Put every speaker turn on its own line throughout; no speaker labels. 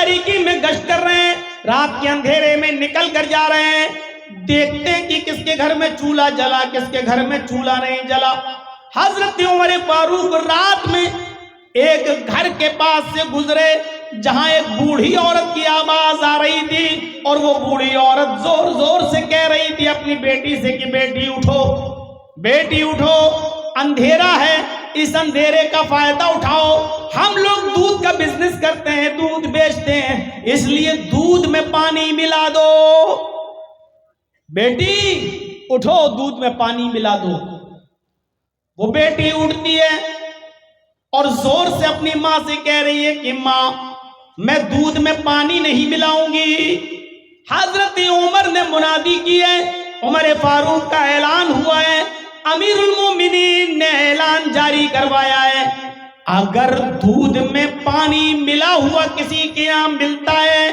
تاریکی میں گشت کر رہے ہیں، رات کے اندھیرے میں نکل کر جا رہے ہیں، دیکھتے ہیں کہ کس کے گھر میں چولہا جلا، کس کے گھر میں چولہا نہیں جلا۔ حضرت عمر فاروق رات میں ایک گھر کے پاس سے گزرے جہاں ایک بوڑھی عورت کی آواز آ رہی تھی، اور وہ بوڑھی عورت زور زور سے کہہ رہی تھی اپنی بیٹی سے کہ بیٹی اٹھو، بیٹی اٹھو، اندھیرا ہے، اس اندھیرے کا فائدہ اٹھاؤ، ہم لوگ دودھ کا بزنس کرتے ہیں، دودھ بیچتے ہیں، اس لیے دودھ میں پانی ملا دو، بیٹی اٹھو دودھ میں پانی ملا دو۔ وہ بیٹی اٹھتی ہے اور زور سے اپنی ماں سے کہہ رہی ہے کہ ماں میں دودھ میں پانی نہیں ملاؤں گی۔ حضرت عمر نے منادی کی ہے، عمر فاروق کا اعلان ہوا ہے، امیر المومنین نے اعلان جاری کروایا ہے، اگر دودھ میں پانی ملا ہوا کسی کے یہاں ملتا ہے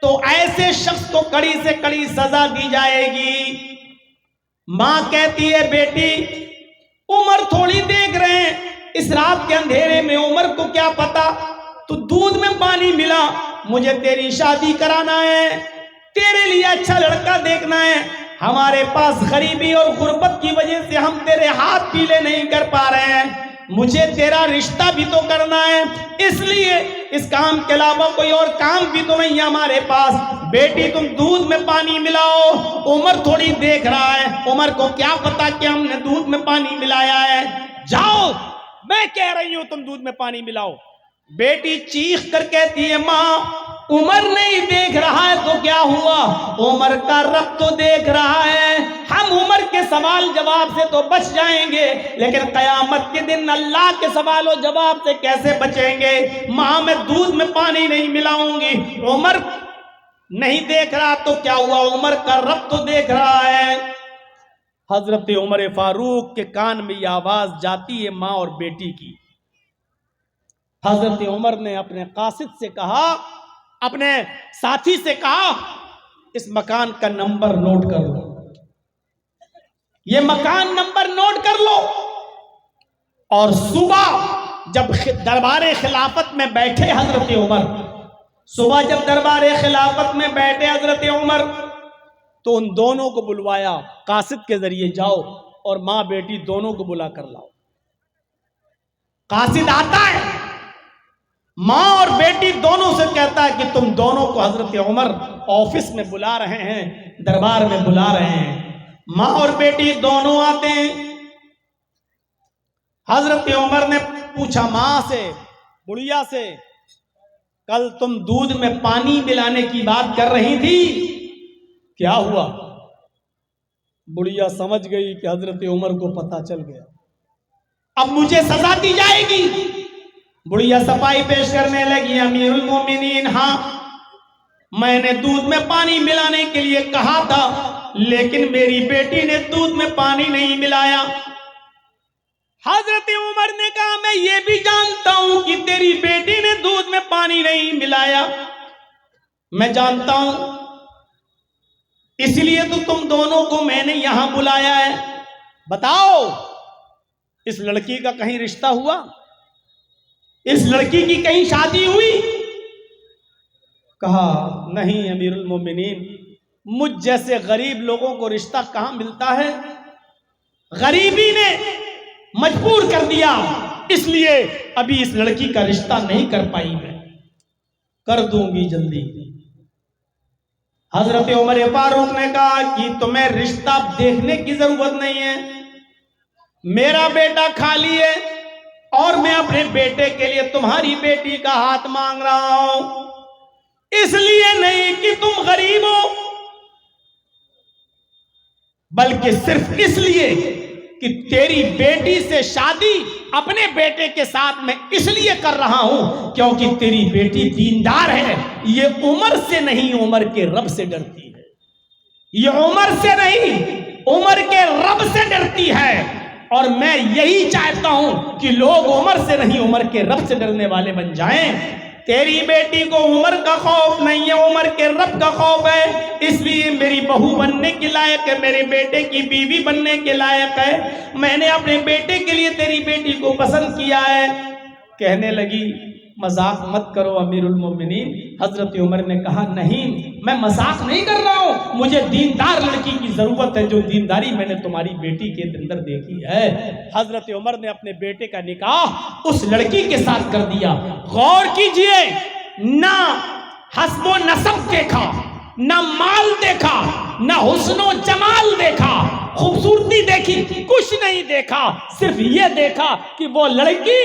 تو ایسے شخص کو کڑی سے کڑی سزا دی جائے گی۔ ماں کہتی ہے بیٹی عمر تھوڑی دیکھ رہے ہیں، اس رات کے اندھیرے میں عمر کو کیا پتا، تو دودھ میں پانی ملا، مجھے تیری شادی کرانا ہے، تیرے لیے اچھا لڑکا دیکھنا ہے، ہمارے پاس غریبی اور غربت کی وجہ سے ہم تیرے ہاتھ پیلے نہیں کر پا رہے ہیں، مجھے تیرا رشتہ بھی تو کرنا ہے، اس لیے اس کام کے علاوہ کوئی اور کام بھی تو نہیں ہے ہمارے پاس، بیٹی تم دودھ میں پانی ملاؤ۔ عمر تھوڑی دیکھ رہا ہے، عمر کو کیا پتا کہ ہم نے دودھ میں پانی ملایا ہے، جاؤ میں کہہ رہی ہوں تم دودھ میں پانی ملاؤ۔ بیٹی چیخ کر کہتی ہے ماں عمر نہیں دیکھ رہا ہے تو کیا ہوا، عمر کا رب تو دیکھ رہا ہے، ہم عمر کے سوال جواب سے تو بچ جائیں گے لیکن قیامت کے دن اللہ کے سوال و جواب سے کیسے بچیں گے، ماں میں دودھ میں پانی نہیں ملاؤں گی، عمر نہیں دیکھ رہا تو کیا ہوا، عمر کا رب تو دیکھ رہا ہے۔ حضرت عمر فاروق کے کان میں یہ آواز جاتی ہے ماں اور بیٹی کی۔ حضرت عمر نے اپنے قاصد سے کہا، اپنے ساتھی سے کہا اس مکان کا نمبر نوٹ کر لو، یہ مکان نمبر نوٹ کر لو، اور صبح جب دربار خلافت میں بیٹھے حضرت عمر، صبح جب دربار خلافت میں بیٹھے حضرت عمر تو ان دونوں کو بلوایا، قاصد کے ذریعے جاؤ اور ماں بیٹی دونوں کو بلا کر لاؤ۔ قاصد آتا ہے، ماں اور بیٹی دونوں سے کہتا ہے کہ تم دونوں کو حضرت عمر آفس میں بلا رہے ہیں، دربار میں بلا رہے ہیں۔ ماں اور بیٹی دونوں آتے ہیں۔ حضرت عمر نے پوچھا ماں سے، بڑھیا سے، کل تم دودھ میں پانی ملانے کی بات کر رہی تھی، کیا ہوا؟ بڑھیا سمجھ گئی کہ حضرت عمر کو پتہ چل گیا، اب مجھے سزا دی جائے گی۔ بڑھیا صفائی پیش کرنے لگی، امیر المومنین ہاں میں نے دودھ میں پانی ملانے کے لیے کہا تھا لیکن میری بیٹی نے دودھ میں پانی نہیں ملایا۔ حضرت عمر نے کہا میں یہ بھی جانتا ہوں کہ تیری بیٹی نے دودھ میں پانی نہیں ملایا، میں جانتا ہوں، اس لیے تو تم دونوں کو میں نے یہاں بلایا ہے، بتاؤ اس لڑکی کا کہیں رشتہ ہوا، اس لڑکی کی کہیں شادی ہوئی؟ کہا نہیں امیر المومنین، مجھ جیسے غریب لوگوں کو رشتہ کہاں ملتا ہے، غریبی نے مجبور کر دیا، اس لیے ابھی اس لڑکی کا رشتہ نہیں کر پائی، میں کر دوں گی جلدی۔ حضرت عمر فاروق نے کہا کہ تمہیں رشتہ دیکھنے کی ضرورت نہیں ہے، میرا بیٹا خالی ہے اور میں اپنے بیٹے کے لیے تمہاری بیٹی کا ہاتھ مانگ رہا ہوں، اس لیے نہیں کہ تم غریب ہو بلکہ صرف اس لیے کہ تیری بیٹی سے شادی اپنے بیٹے کے ساتھ میں اس لیے کر رہا ہوں کیونکہ تیری بیٹی دیندار ہے، یہ عمر سے نہیں عمر کے رب سے ڈرتی ہے، یہ عمر سے نہیں عمر کے رب سے ڈرتی ہے، اور میں یہی چاہتا ہوں کہ لوگ عمر سے نہیں عمر کے رب سے ڈرنے والے بن جائیں۔ تیری بیٹی کو عمر کا خوف نہیں ہے، عمر کے رب کا خوف ہے، اس لیے میری بہو بننے کے لائق ہے، میرے بیٹے کی بیوی بننے کے لائق ہے، میں نے اپنے بیٹے کے لیے تیری بیٹی کو پسند کیا ہے۔ کہنے لگی مذاق مت کرو امیر المومنین۔ حضرت عمر نے کہا نہیں میں مذاق نہیں کر رہا ہوں، مجھے دیندار لڑکی کی ضرورت ہے، جو دینداری میں نے تمہاری بیٹی کے اندر دیکھی ہے۔ حضرت عمر نے اپنے بیٹے کا نکاح اس لڑکی کے ساتھ کر دیا۔ غور کیجئے، نہ حسب و نسب دیکھا، نہ مال دیکھا، نہ حسن و جمال دیکھا، خوبصورتی دیکھی، کچھ نہیں دیکھا، صرف یہ دیکھا کہ وہ لڑکی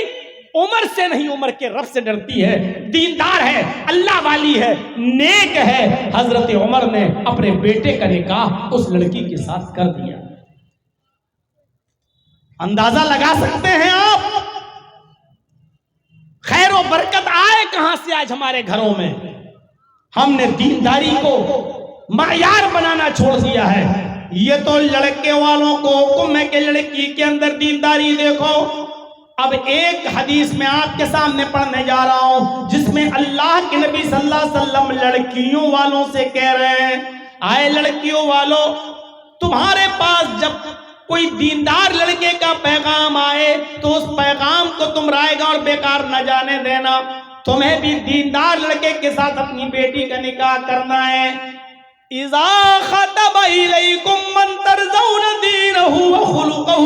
عمر سے نہیں عمر کے رب سے ڈرتی ہے، دیندار ہے، اللہ والی ہے، نیک ہے۔ حضرت عمر نے اپنے بیٹے کا نکاح اس لڑکی کے ساتھ کر دیا۔ اندازہ لگا سکتے ہیں آپ خیر و برکت آئے کہاں سے آج ہمارے گھروں میں؟ ہم نے دینداری کو معیار بنانا چھوڑ دیا ہے۔ یہ تو لڑکے والوں کو حکم ہے کہ لڑکی کے اندر دینداری دیکھو۔ اب ایک حدیث میں آپ کے سامنے پڑھنے جا رہا ہوں جس میں اللہ کے نبی صلی اللہ علیہ وسلم لڑکیوں والوں سے کہہ رہے ہیں، آئے لڑکیوں والوں، تمہارے پاس جب کوئی دیندار لڑکے کا پیغام آئے تو اس پیغام کو تم رائے گا اور بیکار نہ جانے دینا، تمہیں بھی دیندار لڑکے کے ساتھ اپنی بیٹی کا نکاح کرنا ہے۔ اذا خطب الیکم من ترضون دینہ وخلقہ،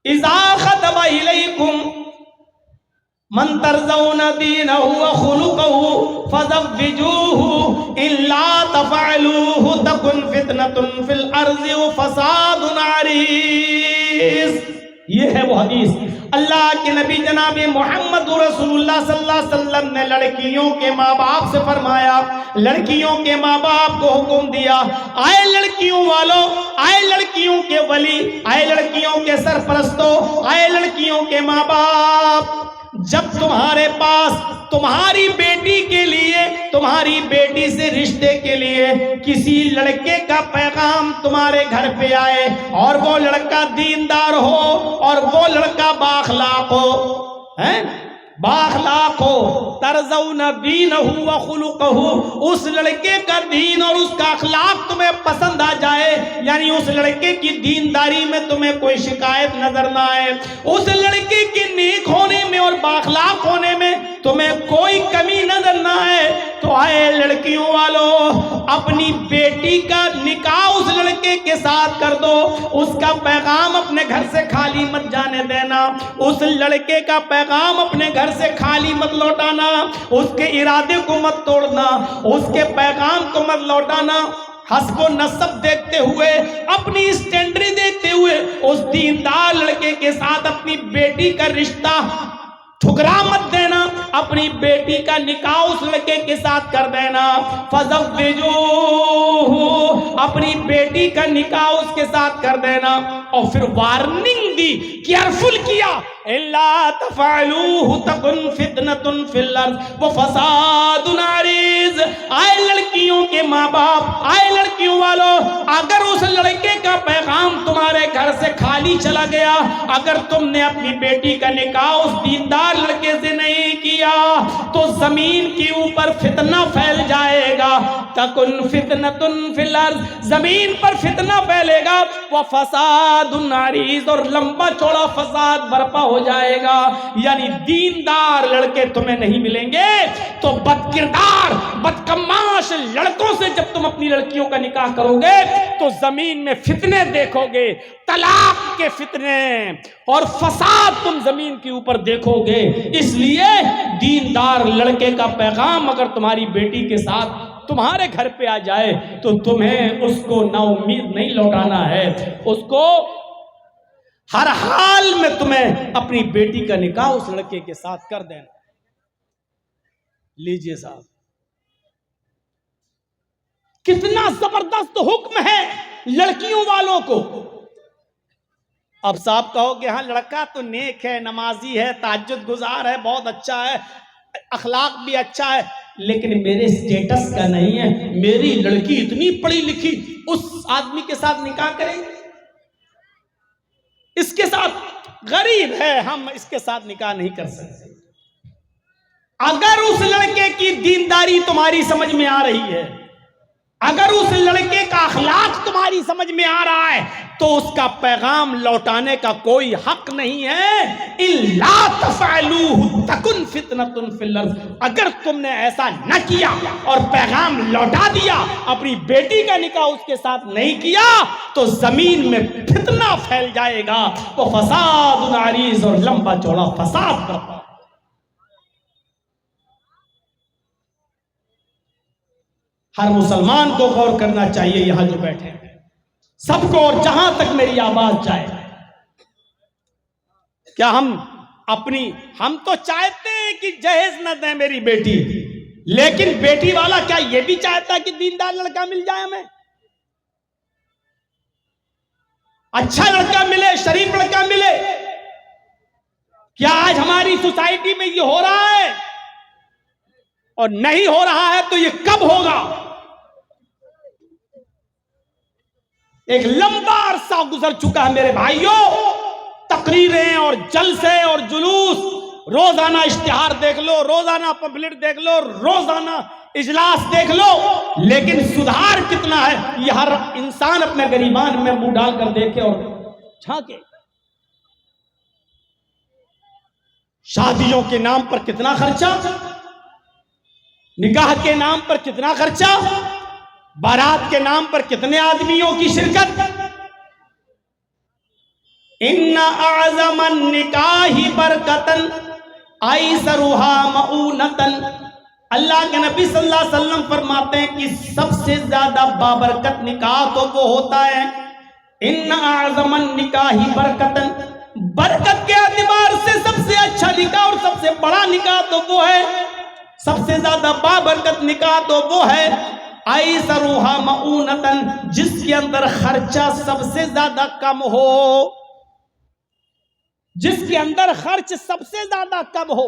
اذا خطب الیکم من ترضون دینہ وخلقہ فزوجوہ الا تفعلوہ تکن فتنۃ فی الارض وفساد عریض۔ یہ ہے وہ حدیث، اللہ کے نبی جناب محمد رسول اللہ صلی اللہ علیہ وسلم نے لڑکیوں کے ماں باپ سے فرمایا، لڑکیوں کے ماں باپ کو حکم دیا، آئے لڑکیوں والوں، آئے لڑکیوں کے ولی، آئے لڑکیوں کے سرپرستوں، آئے لڑکیوں کے ماں باپ، جب تمہارے پاس تمہاری بیٹی کے لیے، تمہاری بیٹی سے رشتے کے لیے کسی لڑکے کا پیغام تمہارے گھر پہ آئے اور وہ لڑکا دیندار ہو اور وہ لڑکا بااخلاق ہو، بااخلاق ہو، ترضون دینہ وخلقہ، اس لڑکے کا دین اور اس کا اخلاق تمہیں پسند آ جائے، یعنی اس لڑکے کی دینداری میں تمہیں کوئی شکایت نظر نہ آئے، اس لڑکے کے نیک ہونے میں اور بااخلاق ہونے میں تمہیں کوئی کمی نظر نہ آئے، تو آئے لڑکیوں والوں، اپنی بیٹی کا نکاح اس لڑکے کے ساتھ کر دو، اس کا پیغام اپنے گھر سے خالی مت جانے دینا، اس لڑکے کا پیغام اپنے گھر سے خالی مت لوٹانا، اس کے ارادے کو مت توڑنا، اس کے پیغام کو مت لوٹانا، حسب و نسب دیکھتے ہوئے، اپنی اسٹینڈری دیکھتے ہوئے اس دیندار لڑکے کے ساتھ اپنی بیٹی کا رشتہ ٹھکرا مت دینا، اپنی بیٹی کا نکاح اس لڑکے کے ساتھ کر دینا، فزوجوہ، اپنی بیٹی کا نکاح اس کے ساتھ کر دینا، اور پھر وارننگ دی، کیئرفل کیا، الا تفعلوہ تکن فتنۃ فی الارض وفساد عریض۔ آئے لڑکیوں کے ماں باپ، آئے لڑکیوں والوں، اگر اس لڑکے کا پیغام تمہارے گھر سے خالی چلا گیا، اگر تم نے اپنی بیٹی کا نکاح اس دیندار لڑکے سے نہیں کیا تو زمین کے اوپر فتنہ پھیل جائے گا، تکن فتنۃ فی الارض، زمین پر فتنہ پھیلے گا، وفساد عریض، اور لمبا چوڑا فساد برپا ہو جائے گا، یعنی دیندار لڑکے تمہیں نہیں ملیں گے تو بد کردار بدکماش لڑکوں سے جب تم اپنی لڑکیوں کا نکاح کرو گے تو زمین میں فتنے دیکھو گے، طلاق کے فتنے اور فساد تم زمین کے اوپر دیکھو گے۔ اس لیے دیندار لڑکے کا پیغام اگر تمہاری بیٹی کے ساتھ تمہارے گھر پہ آ جائے تو تمہیں اس کو نا امید نہیں لوٹانا ہے، اس کو ہر حال میں تمہیں اپنی بیٹی کا نکاح اس لڑکے کے ساتھ کر دینا۔ لیجئے صاحب، کتنا زبردست حکم ہے لڑکیوں والوں کو۔ اب صاحب کہو کہ ہاں لڑکا تو نیک ہے، نمازی ہے، تہجد گزار ہے، بہت اچھا ہے، اخلاق بھی اچھا ہے، لیکن میرے سٹیٹس کا نہیں ہے، میری لڑکی اتنی پڑھی لکھی، اس آدمی کے ساتھ نکاح کریں گے؟ اس کے ساتھ غریب ہے، ہم اس کے ساتھ نکاح نہیں کر سکتے۔ اگر اس لڑکے کی دینداری تمہاری سمجھ میں آ رہی ہے، اگر اس لڑکے کا اخلاق تمہاری سمجھ میں آ رہا ہے تو اس کا پیغام لوٹانے کا کوئی حق نہیں ہے. الا تفعلوه تکن فتنة فی الارض. اگر تم نے ایسا نہ کیا اور پیغام لوٹا دیا, اپنی بیٹی کا نکاح اس کے ساتھ نہیں کیا, تو زمین میں فتنہ پھیل جائے گا. وہ فساد عریض, اور لمبا چوڑا فساد کرتا. ہر مسلمان کو غور کرنا چاہیے, یہاں جو بیٹھے ہیں سب کو, اور جہاں تک میری آواز جائے. کیا ہم تو چاہتے ہیں کہ جہیز نہ دیں میری بیٹی, لیکن بیٹی والا کیا یہ بھی چاہتا ہے کہ دیندار لڑکا مل جائے ہمیں, اچھا لڑکا ملے, شریف لڑکا ملے؟ کیا آج ہماری سوسائٹی میں یہ ہو رہا ہے؟ اور نہیں ہو رہا ہے تو یہ کب ہوگا؟ ایک لمبا عرصہ گزر چکا ہے میرے بھائیوں, تقریریں اور جلسے اور جلوس, روزانہ اشتہار دیکھ لو, روزانہ پمفلٹ دیکھ لو, روزانہ اجلاس دیکھ لو, لیکن سدھار کتنا ہے یہ ہر انسان اپنے گریبان میں منہ ڈال کر دیکھے اور جھانکے. شادیوں کے نام پر کتنا خرچہ, نکاح کے نام پر کتنا خرچہ, بارات کے نام پر کتنے آدمیوں کی شرکت. ان اعظم النکاح برکتن ایسرها مؤونتن. اللہ کے نبی صلی اللہ علیہ وسلم فرماتے ہیں کہ سب سے زیادہ بابرکت نکاح تو وہ ہوتا ہے, ان اعظم النکاح برکتن, برکت کے اعتبار سے سب سے اچھا نکاح اور سب سے بڑا نکاح تو وہ ہے, سب سے زیادہ بابرکت نکاح تو وہ ہے ایسرها مؤونتن, جس کے اندر خرچہ سب سے زیادہ کم ہو, جس کے اندر خرچ سب سے زیادہ کم ہو,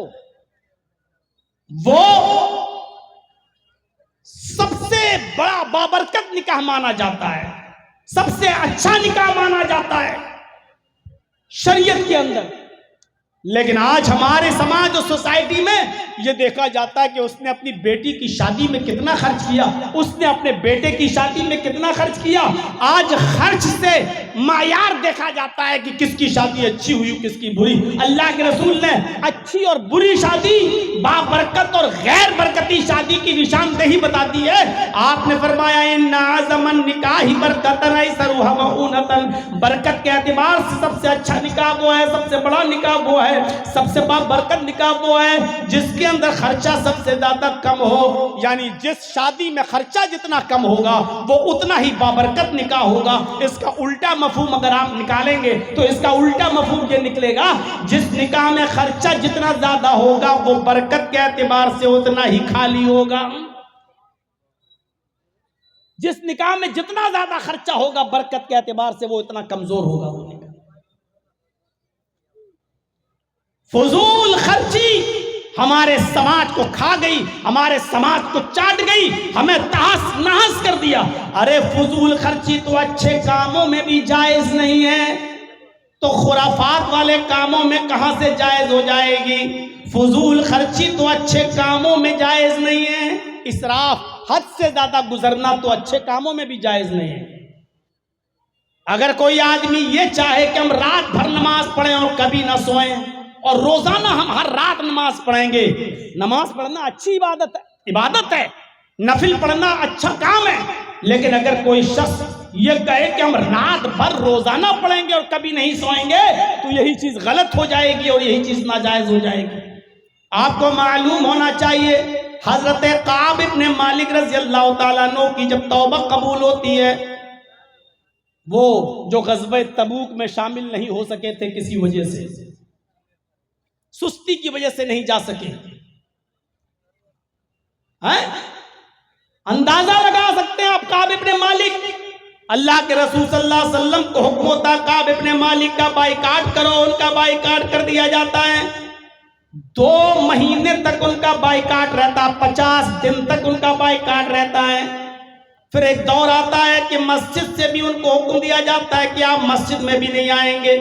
وہ سب سے بڑا بابرکت نکاح مانا جاتا ہے, سب سے اچھا نکاح مانا جاتا ہے شریعت کے اندر. لیکن آج ہمارے سماج اور سوسائٹی میں یہ دیکھا جاتا ہے کہ اس نے اپنی بیٹی کی شادی میں کتنا خرچ کیا, اس نے اپنے بیٹے کی شادی میں کتنا خرچ کیا. آج خرچ سے معیار دیکھا جاتا ہے کہ کس کی شادی اچھی ہوئی کس کی بری. اللہ کے رسول نے اچھی اور بری شادی, بابرکت اور غیر برکتی شادی کی نشاندہی بتا دی ہے. آپ نے فرمایا ان اعظم النکاح برکتن ایسرها مؤونتن, برکت کے اعتبار سے سب سے اچھا نکاح وہ ہے, سب سے بڑا نکاح وہ ہے, سب سے بابرکت نکاح وہ ہے جس کے اندر خرچہ سب سے زیادہ کم ہو. یعنی جس شادی میں خرچہ جتنا کم ہوگا وہ اتنا ہی بابرکت نکاح ہوگا. اس کا الٹا مفہوم اگر آپ نکالیں گے تو اس کا الٹا مفہوم یہ نکلے گا, جس نکاح میں خرچہ جتنا زیادہ ہوگا وہ برکت کے اعتبار سے اتنا ہی خالی ہوگا. جس نکاح میں جتنا زیادہ خرچہ ہوگا برکت کے اعتبار سے وہ اتنا کمزور ہوگا. وہ نکاح فضول خرچی ہمارے سماج کو کھا گئی, ہمارے سماج کو چاٹ گئی, ہمیں تحس نحس کر دیا. ارے فضول خرچی تو اچھے کاموں میں بھی جائز نہیں ہے, تو خرافات والے کاموں میں کہاں سے جائز ہو جائے گی؟ فضول خرچی تو اچھے کاموں میں جائز نہیں ہے, اسراف حد سے زیادہ گزرنا تو اچھے کاموں میں بھی جائز نہیں ہے. اگر کوئی آدمی یہ چاہے کہ ہم رات بھر نماز پڑھیں اور کبھی نہ سوئیں, اور روزانہ ہم ہر رات نماز پڑھیں گے, نماز پڑھنا اچھی عبادت ہے, نفل پڑھنا اچھا کام ہے, لیکن اگر کوئی شخص یہ کہے کہ ہم رات بھر روزانہ پڑھیں گے اور کبھی نہیں سوئیں گے تو یہی چیز غلط ہو جائے گی اور یہی چیز ناجائز ہو جائے گی. آپ کو معلوم ہونا چاہیے حضرت کعب ابن مالک رضی اللہ تعالیٰ عنہ کی جب توبہ قبول ہوتی ہے, وہ جو غزوہ تبوک میں شامل نہیں ہو سکے تھے کسی وجہ سے, سستی کی وجہ سے نہیں جا سکے, اندازہ لگا سکتے ہیں آپ کعب ابن مالک, اللہ کے رسول صلی اللہ علیہ وسلم کو حکم ہوتا کعب ابن مالک کا بائیکاٹ کرو, ان کا بائیکاٹ کر دیا جاتا ہے. 2 مہینے تک ان کا بائیکاٹ رہتا, 50 دن تک ان کا بائیکاٹ رہتا ہے. پھر ایک دور آتا ہے کہ مسجد سے بھی ان کو حکم دیا جاتا ہے کہ آپ مسجد میں بھی نہیں آئیں گے.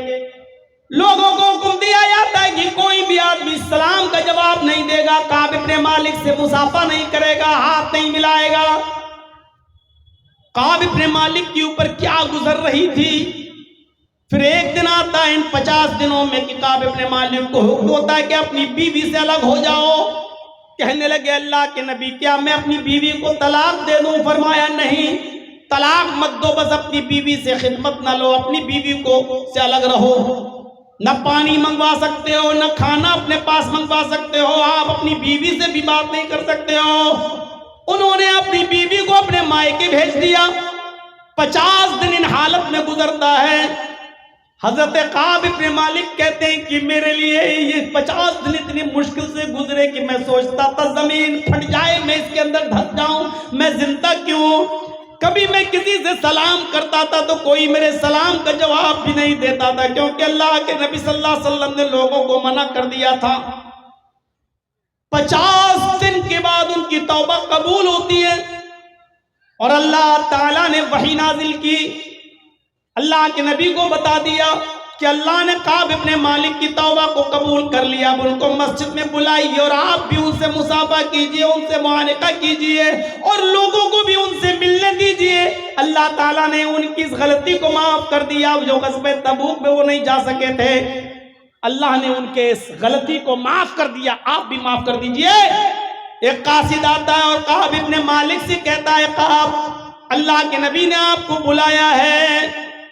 لوگوں کو حکم دیا جاتا ہے کہ کوئی بھی آدمی سلام کا جواب نہیں دے گا, کعب ابن مالک سے مصافحہ نہیں کرے گا, ہاتھ نہیں ملائے گا. کعب ابن مالک کے اوپر کیا گزر رہی تھی. پھر ایک دن آتا ہے ان 50 دنوں میں کہ کعب ابن مالک کو حکم ہوتا ہے کہ اپنی بیوی سے الگ ہو جاؤ. کہنے لگے اللہ کے نبی کیا میں اپنی بیوی کو طلاق دے دوں؟ فرمایا نہیں، طلاق مت دو، بس اپنی بیوی سے خدمت نہ لو، اپنی بیوی کو سے الگ رہو. نہ پانی منگوا سکتے ہو، نہ کھانا اپنے پاس منگوا سکتے ہو، آپ اپنی بیوی سے بھی بات نہیں کر سکتے ہو. انہوں نے اپنی بیوی کو اپنے مائکے بھیج دیا. 50 دن ان حالت میں گزرتا ہے. حضرت کعب ابن مالک کہتے ہیں کہ میرے لیے یہ 50 دن اتنی مشکل سے گزرے کہ میں سوچتا تھا زمین پھٹ جائے، میں اس کے اندر دھس جاؤں، میں زندہ کیوں؟ کبھی میں کسی سے سلام کرتا تھا تو کوئی میرے سلام کا جواب بھی نہیں دیتا تھا، کیونکہ اللہ کے نبی صلی اللہ علیہ وسلم نے لوگوں کو منع کر دیا تھا. 50 دن کے بعد ان کی توبہ قبول ہوتی ہے اور اللہ تعالیٰ نے وحی نازل کی. اللہ کے نبی کو بتا دیا کہ اللہ نے کعب ابن مالک کی توبہ کو قبول کر لیا. اب ان کو مسجد میں بلائیے اور آپ بھی ان سے مصافحہ کیجئے، ان سے معانقہ کیجئے اور لوگوں کو بھی ان سے ملنے دیجئے. اللہ تعالیٰ نے ان کی اس غلطی کو معاف کر دیا. جو غزوہ تبوک میں وہ نہیں جا سکے تھے، اللہ نے ان کے اس غلطی کو معاف کر دیا. آپ بھی معاف کر دیجئے. ایک قاصد آتا ہے اور کعب ابن مالک سے کہتا ہے کعب، اللہ کے نبی نے آپ کو بلایا ہے،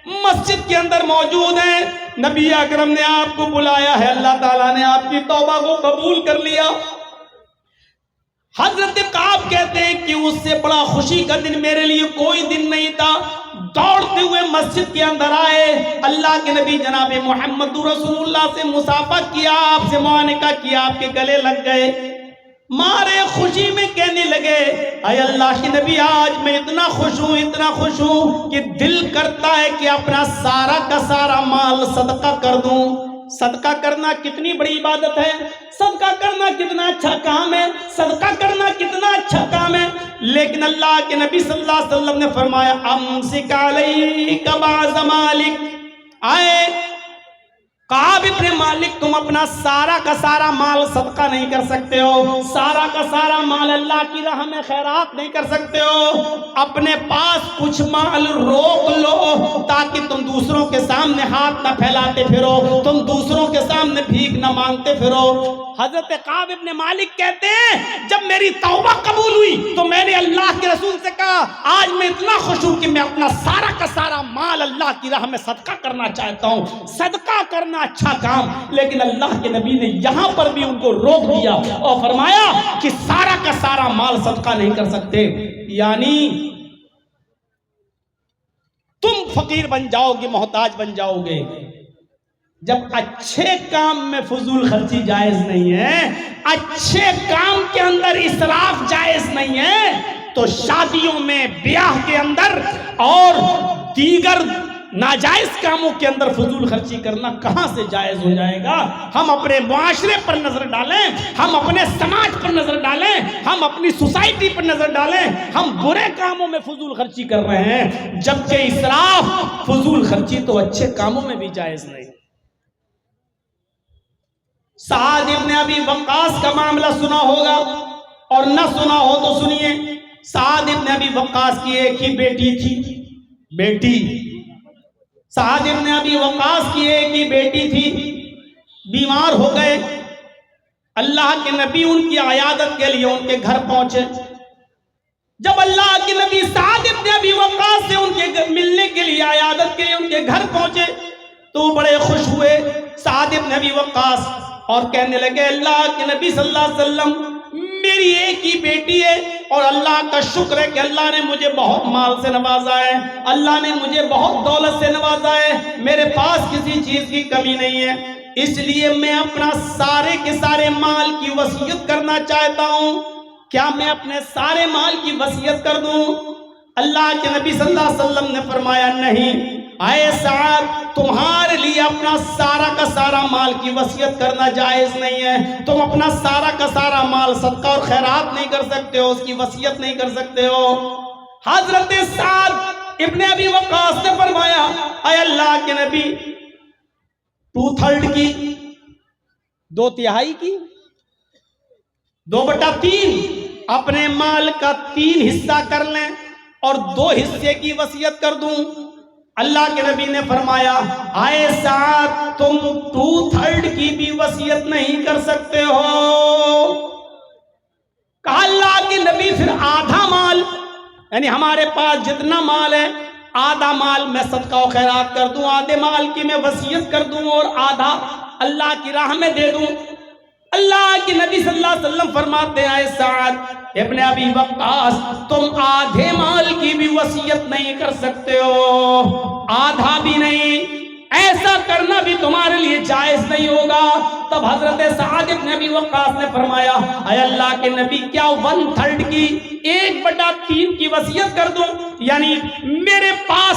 مسجد کے اندر موجود ہیں، نبی اکرم نے آپ کو بلایا ہے، اللہ تعالیٰ نے آپ کی توبہ کو قبول کر لیا. حضرت کعب کہتے ہیں کہ اس سے بڑا خوشی کا دن میرے لیے کوئی دن نہیں تھا. دوڑتے ہوئے مسجد کے اندر آئے، اللہ کے نبی جناب محمد رسول اللہ سے مصافحہ کیا، آپ سے معانقہ کیا، آپ کے گلے لگ گئے. مارے خوشی میں کہنے لگے اے اللہ کے نبی آج میں اتنا خوش ہوں کہ دل کرتا ہے کہ اپنا سارا کا سارا مال صدقہ کر دوں. صدقہ کرنا کتنی بڑی عبادت ہے، صدقہ کرنا کتنا اچھا کام ہے، صدقہ کرنا کتنا اچھا کام ہے. لیکن اللہ کے نبی صلی اللہ علیہ وسلم نے فرمایا امسک علیک بعض مالک. آئے کعب ابن مالک، تم اپنا سارا کا سارا مال صدقہ نہیں کر سکتے ہو، سارا کا سارا مال اللہ کی راہ میں خیرات نہیں کر سکتے ہو. اپنے پاس کچھ مال روک لو تاکہ تم دوسروں کے سامنے ہاتھ نہ پھیلاتے پھرو، تم دوسروں کے سامنے بھیک نہ مانگتے پھرو. حضرت کعب ابن مالک کہتے ہیں جب میری توبہ قبول ہوئی تو میں نے اللہ کے رسول سے کہا آج میں اتنا خوش ہوں کہ میں اپنا سارا کا سارا مال اللہ کی راہ میں صدقہ کرنا چاہتا ہوں. صدقہ کرنا اچھا کام، لیکن اللہ کے نبی نے یہاں پر بھی ان کو روک دیا اور فرمایا کہ سارا کا سارا مال صدقہ نہیں کر سکتے. یعنی تم فقیر بن جاؤ گے، محتاج بن جاؤ گے. جب اچھے کام میں فضول خرچی جائز نہیں ہے، اچھے کام کے اندر اسراف جائز نہیں ہے، تو شادیوں میں، بیاہ کے اندر اور دیگر ناجائز کاموں کے اندر فضول خرچی کرنا کہاں سے جائز ہو جائے گا؟ ہم اپنے معاشرے پر نظر ڈالیں، ہم اپنے سماج پر نظر ڈالیں، ہم اپنی سوسائٹی پر نظر ڈالیں. ہم برے کاموں میں فضول خرچی کر رہے ہیں، جبکہ اسراف، فضول خرچی تو اچھے کاموں میں بھی جائز نہیں. سعد ابن ابی وقاص کا معاملہ سنا ہوگا اور نہ سنا ہو تو سنیے. سعد ابن ابی وقاص کی ایک ہی بیٹی تھی. سعد ابن ابی وقاص کی ایک ہی بیٹی تھی، بیمار ہو گئے. اللہ کے نبی ان کی عیادت کے لیے ان کے گھر پہنچے. جب اللہ کے نبی سعد ابن ابی وقاص سے ان کے ملنے کے لیے، عیادت کے لیے ان کے گھر پہنچے تو وہ بڑے خوش ہوئے سعد ابن ابی وقاص اور کہنے لگے اللہ کے نبی صلی اللہ علیہ وسلم میری ایک ہی بیٹی ہے اور اللہ کا شکر ہے کہ اللہ نے مجھے بہت مال سے نوازا ہے، اللہ نے مجھے بہت دولت سے نوازا ہے، میرے پاس کسی چیز کی کمی نہیں ہے، اس لیے میں اپنا سارے کے سارے مال کی وصیت کرنا چاہتا ہوں. کیا میں اپنے سارے مال کی وصیت کر دوں؟ اللہ کے نبی صلی اللہ علیہ وسلم نے فرمایا نہیں. اے سعد، تمہارے لیے اپنا سارا کا سارا مال کی وصیت کرنا جائز نہیں ہے. تم اپنا سارا کا سارا مال صدقہ اور خیرات نہیں کر سکتے ہو، اس کی وصیت نہیں کر سکتے ہو. حضرت سعد ابن ابی وقاص نے فرمایا اے اللہ کے نبی 2/3 کی، 2/3 کی، 2/3 اپنے مال کا 3 حصہ کر لیں اور 2 حصے کی وصیت کر دوں؟ اللہ کے نبی نے فرمایا آئے سعد تم 2/3 کی بھی وصیت نہیں کر سکتے ہو۔ کہا اللہ کے نبی پھر آدھا مال، یعنی ہمارے پاس جتنا مال ہے آدھا مال میں صدقہ و خیرات کر دوں، آدھے مال کی میں وصیت کر دوں اور آدھا اللہ کی راہ میں دے دوں؟ اللہ کے نبی صلی اللہ علیہ وسلم فرماتے ہیں سعد ابن ابی وقاص تم آدھے مال کی بھی وصیت نہیں کر سکتے ہو، آدھا بھی نہیں، ایسا کرنا بھی تمہارے لیے جائز نہیں ہوگا۔ تب حضرت سعد ابن ابی وقاص نے فرمایا اے اللہ کے نبی کیا 1/3 کی 1/3 کی وصیت کر دوں؟ یعنی میرے پاس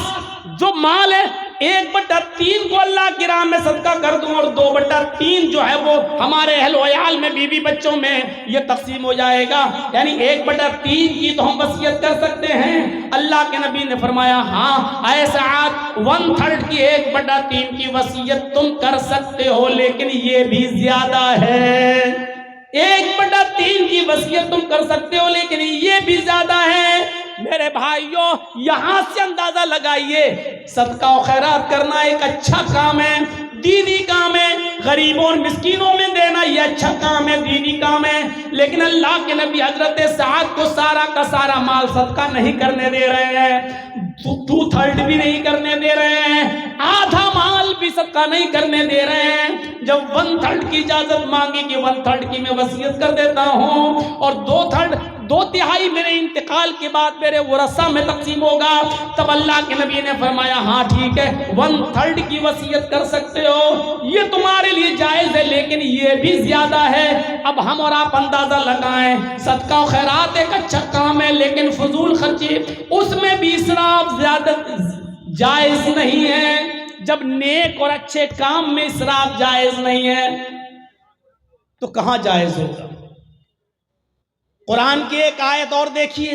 جو مال ہے 1/3 کو اللہ کی راہ میں صدقہ کر دوں اور 2/3 جو ہے وہ ہمارے اہل و عیال میں بیوی بچوں میں یہ تقسیم ہو جائے گا، یعنی 1/3 کی تو ہم وصیت کر سکتے ہیں۔ اللہ کے نبی نے فرمایا ہاں اے سعد 1/3 کی 1/3 کی وصیت تم کر سکتے ہو، لیکن یہ بھی زیادہ ہے۔ 1/3 کی وصیت تم کر سکتے ہو لیکن یہ بھی زیادہ ہے۔ میرے بھائیوں یہاں سے اندازہ لگائیے صدقہ و خیرات کرنا ایک اچھا کام ہے، دینی کام ہے، غریبوں اور مسکینوں میں دینا یہ اچھا کام ہے، دینی کام ہے، لیکن اللہ کے نبی حضرت سعد کو سارا کا سارا مال صدقہ نہیں کرنے دے رہے ہیں، 2/3 بھی نہیں کرنے دے رہے ہیں، آدھا مال بھی صدقہ نہیں کرنے دے رہے ہیں۔ جب 1/3 کی اجازت مانگی کہ 1/3 کی میں وصیت کر دیتا ہوں اور 2/3 میرے انتقال کے بعد میرے ورثہ میں تقسیم ہوگا، تب اللہ کے نبی نے فرمایا ہاں ٹھیک ہے 1/3 کی وصیت کر سکتے ہو، یہ تمہارے لیے جائز ہے لیکن یہ بھی زیادہ ہے۔ اب ہم اور آپ اندازہ لگائیں صدقہ و خیرات ایک اچھا کام ہے لیکن فضول خرچی اس میں بھی اسراف زیادہ جائز نہیں ہے۔ جب نیک اور اچھے کام میں اسراف جائز نہیں ہے تو کہاں جائز ہوگا؟ قرآن کی ایک آیت اور دیکھیے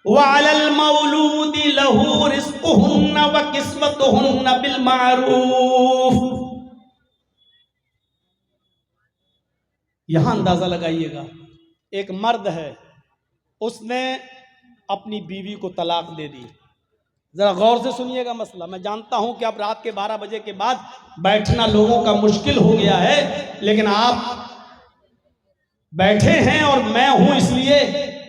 وَعَلَى الْمَوْلُودِ لَهُ رِزْقُهُنَّ وَكِسْوَتُهُنَّ بِالْمَعْرُوفِ۔ یہاں اندازہ لگائیے گا، ایک مرد ہے اس نے اپنی بیوی کو طلاق دے دی، ذرا غور سے سنیے گا مسئلہ، میں جانتا ہوں کہ اب رات کے 12 بجے کے بعد بیٹھنا لوگوں کا مشکل ہو گیا ہے، لیکن آپ بیٹھے ہیں اور میں ہوں، اس لیے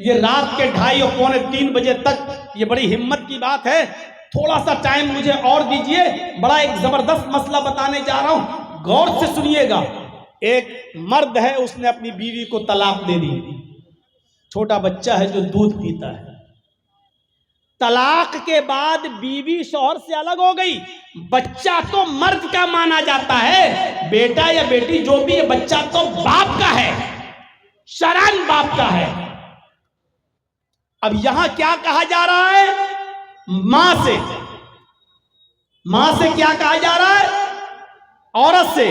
یہ رات کے 2:30 اور 2:45 بجے تک یہ بڑی ہمت کی بات ہے، تھوڑا سا ٹائم مجھے اور دیجئے، بڑا ایک زبردست مسئلہ بتانے جا رہا ہوں، غور سے سنیے گا۔ ایک مرد ہے اس نے اپنی بیوی کو طلاق دے دی، چھوٹا بچہ ہے جو دودھ پیتا ہے، طلاق کے بعد بیوی شوہر سے الگ ہو گئی، بچہ تو مرد کا مانا جاتا ہے، بیٹا یا بیٹی جو بھی ہے بچہ تو باپ کا ہے، شرعاً باپ کا ہے۔ اب یہاں کیا کہا جا رہا ہے؟ ماں سے کیا کہا جا رہا ہے؟ عورت سے،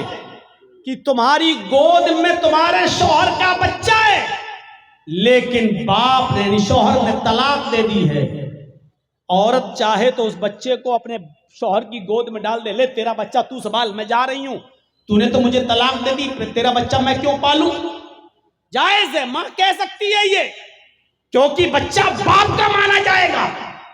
کہ تمہاری گود میں تمہارے شوہر کا بچہ ہے، لیکن باپ نے یعنی شوہر نے طلاق دے دی ہے، عورت چاہے تو اس بچے کو اپنے شوہر کی گود میں ڈال دے، لے تیرا بچہ تو سنبھال، میں جا رہی ہوں، تو نے تو مجھے طلاق دے دی، تیرا بچہ میں کیوں پالوں؟ جائز ہے، ماں کہہ سکتی ہے یہ، کیونکہ بچہ باپ کا مانا جائے گا۔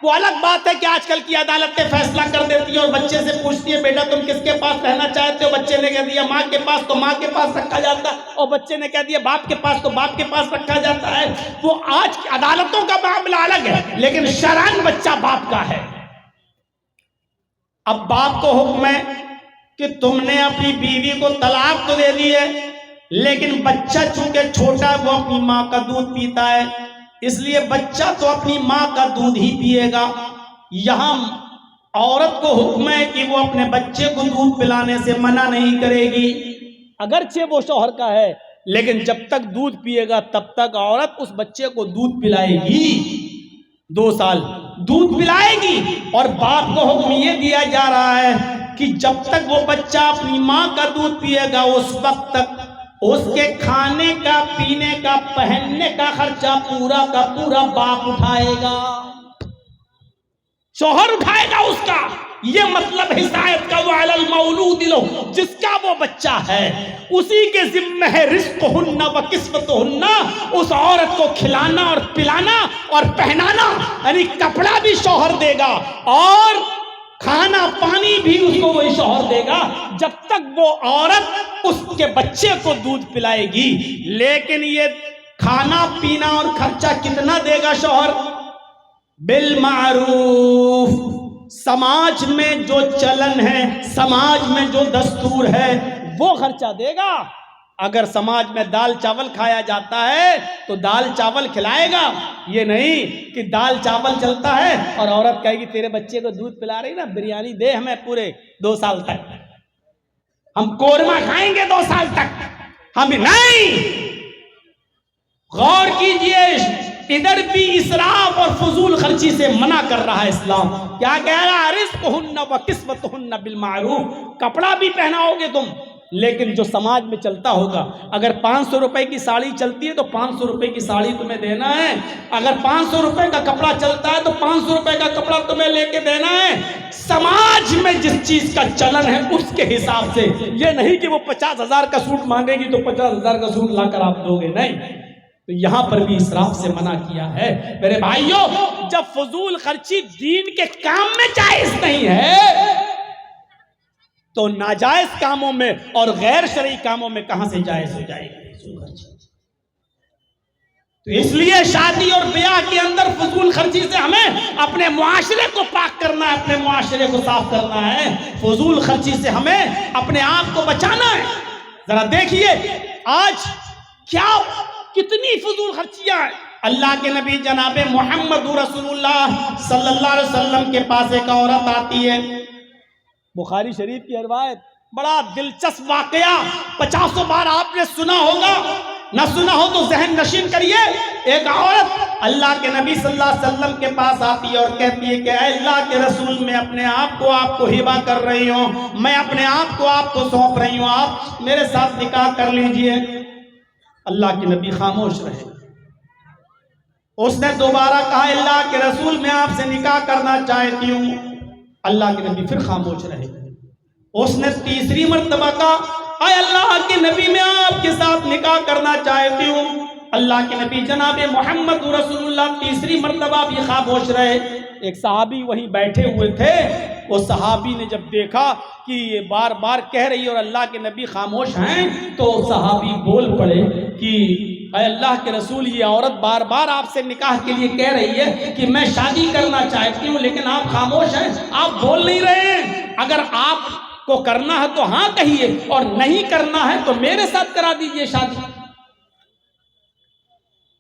وہ الگ بات ہے کہ آج کل کی عدالتیں فیصلہ کر دیتی ہیں اور بچے سے پوچھتی ہے بیٹا تم کس کے پاس رہنا چاہتے ہو، بچے نے کہہ دیا ماں کے پاس، تو ماں کے پاس رکھا جاتا ہے، اور بچے نے کہہ دیا باپ کے پاس، تو باپ کے پاس رکھا جاتا ہے۔ وہ آج کی عدالتوں کا معاملہ الگ ہے، لیکن شرعاً بچہ باپ کا ہے۔ اب باپ کو حکم ہے کہ تم نے اپنی بیوی کو طلاق تو دے دی ہے، لیکن بچہ چونکہ چھوٹا ہے وہ اپنی ماں کا دودھ پیتا ہے، اس لیے بچہ تو اپنی ماں کا دودھ ہی پیے گا۔ یہاں عورت کو حکم ہے کہ وہ اپنے بچے کو دودھ پلانے سے منع نہیں کرے گی، اگرچہ وہ شوہر کا ہے، لیکن جب تک دودھ پیے گا تب تک عورت اس بچے کو دودھ پلائے گی، 2 سال دودھ پلائے گی۔ اور باپ کو حکم یہ دیا جا رہا ہے کہ جب تک وہ بچہ اپنی ماں کا دودھ پیے گا اس وقت تک اس کے کھانے کا، پینے کا، پہننے کا خرچہ پورا کا پورا باپ اٹھائے گا، شوہر اٹھائے گا اس کا۔ یہ مطلب ہدایت کا وعلی المولود لہ، جس کا وہ بچہ ہے اسی کے ذمہ ہے رزقہن و کسوتہن، اس عورت کو کھلانا اور پلانا اور پہنانا، یعنی کپڑا بھی شوہر دے گا اور کھانا پانی بھی اس کو وہی شوہر دے گا جب تک وہ عورت اس کے بچے کو دودھ پلائے گی۔ لیکن یہ کھانا پینا اور خرچہ کتنا دے گا شوہر؟ بالمعروف، سماج میں جو چلن ہے، سماج میں جو دستور ہے وہ خرچہ دے گا۔ اگر سماج میں دال چاول کھایا جاتا ہے تو دال چاول کھلائے گا، یہ نہیں کہ دال چاول چلتا ہے اور عورت کہے گی تیرے بچے کو دودھ پلا رہی نا، بریانی دے ہمیں پورے 2 سال تک، ہم قورمہ کھائیں گے 2 سال تک، ہم نہیں۔ غور کیجئے، ادھر بھی اسراف اور فضول خرچی سے منع کر رہا ہے اسلام۔ کیا کہہ رہا ہے؟ رزقہن و کسوتہن بالمعروف، کپڑا بھی پہناؤ گے تم، لیکن جو سماج میں چلتا ہوگا، اگر 500 روپے کی ساڑی چلتی ہے تو 500 روپے کی ساڑی تمہیں دینا ہے، اگر 500 روپے کا کپڑا چلتا ہے تو 500 روپے کا کپڑا تمہیں لے کے دینا ہے۔ سماج میں جس چیز کا چلن ہے اس کے حساب سے، یہ نہیں کہ وہ 50,000 کا سوٹ مانگے گی تو 50,000 کا سوٹ لا کر آپ دو گے، نہیں۔ تو یہاں پر بھی اسراف سے منع کیا ہے۔ میرے بھائیوں، جب فضول خرچی دین کے کام میں جائز نہیں ہے تو ناجائز کاموں میں اور غیر شرعی کاموں میں کہاں سے جائز ہو جائے گی؟ تو اس لیے شادی اور بیاہ کے اندر فضول خرچی سے ہمیں اپنے معاشرے کو پاک کرنا ہے، اپنے معاشرے کو صاف کرنا ہے، فضول خرچی سے ہمیں اپنے آپ کو بچانا ہے۔ ذرا دیکھیے آج کیا کتنی فضول خرچیاں ہیں۔ اللہ کے نبی جناب محمد رسول اللہ صلی اللہ علیہ وسلم کے پاس ایک عورت آتی ہے، بخاری شریف کی روایت، بڑا دلچسپ واقعہ، 50 بار آپ نے سنا ہوگا، نہ سنا ہو تو ذہن نشین کریے۔ ایک عورت اللہ کے نبی صلی اللہ علیہ وسلم کے پاس آتی ہے اور کہتی ہے کہ اے اللہ کے رسول، میں اپنے آپ کو ہبہ کر رہی ہوں، میں اپنے آپ کو سونپ رہی ہوں، آپ میرے ساتھ نکاح کر لیجئے۔ اللہ کے نبی خاموش رہے۔ اس نے دوبارہ کہا اللہ کے رسول، میں آپ سے نکاح کرنا چاہتی ہوں۔ اللہ کے نبی پھر خاموش رہے۔ اس نے تیسری مرتبہ کہا اے اللہ کے نبی، میں آپ کے ساتھ نکاح کرنا چاہتی ہوں۔ اللہ کے نبی جناب محمد رسول اللہ تیسری مرتبہ بھی خاموش رہے۔ ایک صحابی وہیں بیٹھے ہوئے تھے، وہ صحابی نے جب دیکھا کہ یہ بار بار کہہ رہی اور اللہ کے نبی خاموش ہیں تو صحابی بول پڑے کہ اے اللہ کے رسول، یہ عورت بار بار آپ سے نکاح کے لیے کہہ رہی ہے کہ میں شادی کرنا چاہتی ہوں، لیکن آپ خاموش ہیں، آپ بول نہیں رہے ہیں۔ اگر آپ کو کرنا ہے تو ہاں کہیے، اور نہیں کرنا ہے تو میرے ساتھ کرا دیجئے شادی۔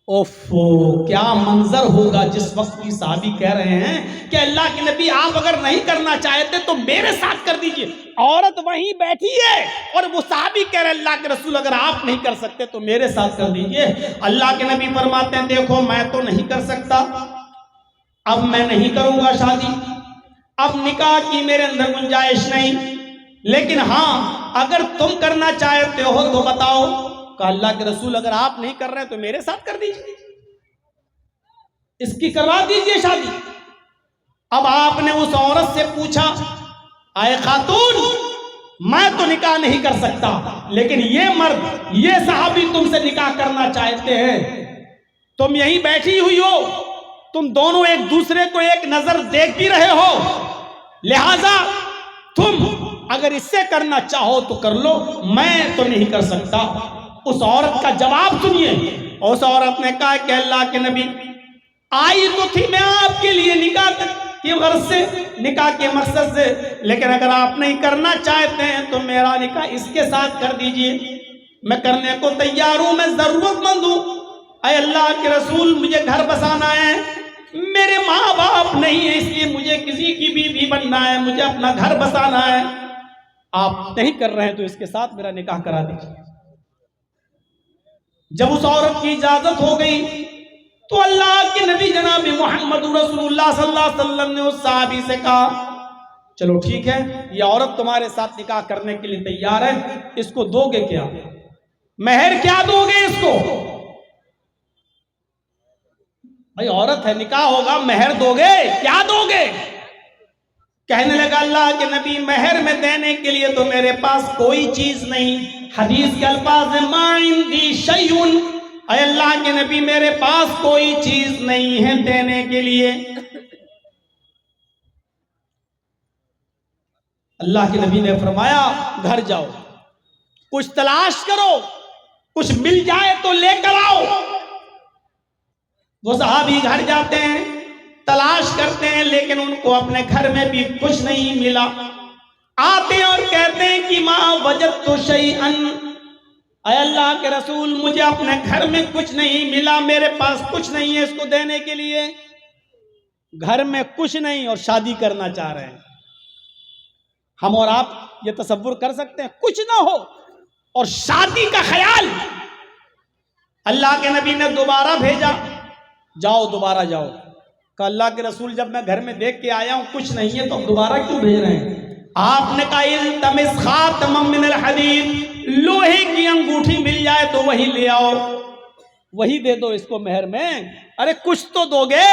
اوفو، کیا منظر ہوگا جس وقت کی صحابی کہہ رہے ہیں کہ اللہ کے نبی آپ اگر نہیں کرنا چاہتے تو میرے ساتھ کر دیجئے۔ عورت وہیں بیٹھی ہے اور وہ صحابی کہہ رہے اللہ کے رسول اگر آپ نہیں کر سکتے تو میرے ساتھ کر دیجئے۔ اللہ کے نبی فرماتے ہیں دیکھو میں تو نہیں کر سکتا، اب میں نہیں کروں گا شادی، اب نکاح کی میرے اندر گنجائش نہیں، لیکن ہاں اگر تم کرنا چاہتے ہو تو بتاؤ۔ کہ اللہ کے رسول اگر آپ نہیں کر رہے تو میرے ساتھ کر دیجئے، اس کی کروا دیجئے شادی۔ اب آپ نے اس عورت سے پوچھا اے خاتون، میں تو نکاح نہیں کر سکتا، لیکن یہ مرد، یہ صحابی تم سے نکاح کرنا چاہتے ہیں، تم یہیں بیٹھی ہوئی ہو، تم دونوں ایک دوسرے کو ایک نظر دیکھ بھی رہے ہو، لہذا تم اگر اس سے کرنا چاہو تو کر لو، میں تو نہیں کر سکتا۔ اس عورت کا جواب سنیے۔ اس عورت نے کہا کہ اللہ کے نبی، آئی تو تھی میں آپ کے لیے نکاح کی غرض سے، نکاح کے مقصد سے، لیکن اگر آپ نہیں کرنا چاہتے ہیں تو میرا نکاح اس کے ساتھ کر دیجئے، میں کرنے کو تیار ہوں، میں ضرورت مند ہوں۔ اے اللہ کے رسول، مجھے گھر بسانا ہے، میرے ماں باپ نہیں ہیں، اس لیے مجھے کسی کی بیوی بننا ہے، مجھے اپنا گھر بسانا ہے، آپ نہیں کر رہے ہیں تو اس کے ساتھ میرا نکاح کرا دیجئے۔ جب اس عورت کی اجازت ہو گئی تو اللہ کے نبی جناب محمد رسول اللہ صلی اللہ علیہ وسلم نے اس صحابی سے کہا چلو ٹھیک ہے، یہ عورت تمہارے ساتھ نکاح کرنے کے لیے تیار ہے، اس کو دو گے کیا؟ مہر کیا دو گے اس کو؟ بھائی عورت ہے، نکاح ہوگا، مہر دو گے، کیا دو گے؟ کہنے لگا اللہ کے نبی مہر میں دینے کے لیے تو میرے پاس کوئی چیز نہیں. حدیث کے الفاظ ہیں ما عندی شیء، اے اللہ کے نبی میرے پاس کوئی چیز نہیں ہے دینے کے لیے. اللہ کے نبی نے فرمایا گھر جاؤ، کچھ تلاش کرو، کچھ مل جائے تو لے کر آؤ. وہ صحابی گھر جاتے ہیں، تلاش کرتے ہیں، لیکن ان کو اپنے گھر میں بھی کچھ نہیں ملا. آتے اور کہتے ہیں کہ ما وجدت شیئا، اے اللہ کے رسول مجھے اپنے گھر میں کچھ نہیں ملا، میرے پاس کچھ نہیں ہے اس کو دینے کے لیے. گھر میں کچھ نہیں اور شادی کرنا چاہ رہے ہیں. ہم اور آپ یہ تصور کر سکتے ہیں کچھ نہ ہو اور شادی کا خیال. اللہ کے نبی نے دوبارہ بھیجا، جاؤ دوبارہ جاؤ. کہ اللہ کے رسول جب میں گھر میں دیکھ کے آیا ہوں کچھ نہیں ہے تو اب دوبارہ کیوں بھیج رہے ہیں؟ آپ نے کہا التمس خاتما من الحدید، لوہے کی انگوٹھی مل جائے تو وہی لے آؤ، وہی دے دو اس کو مہر میں. ارے کچھ تو دو گے.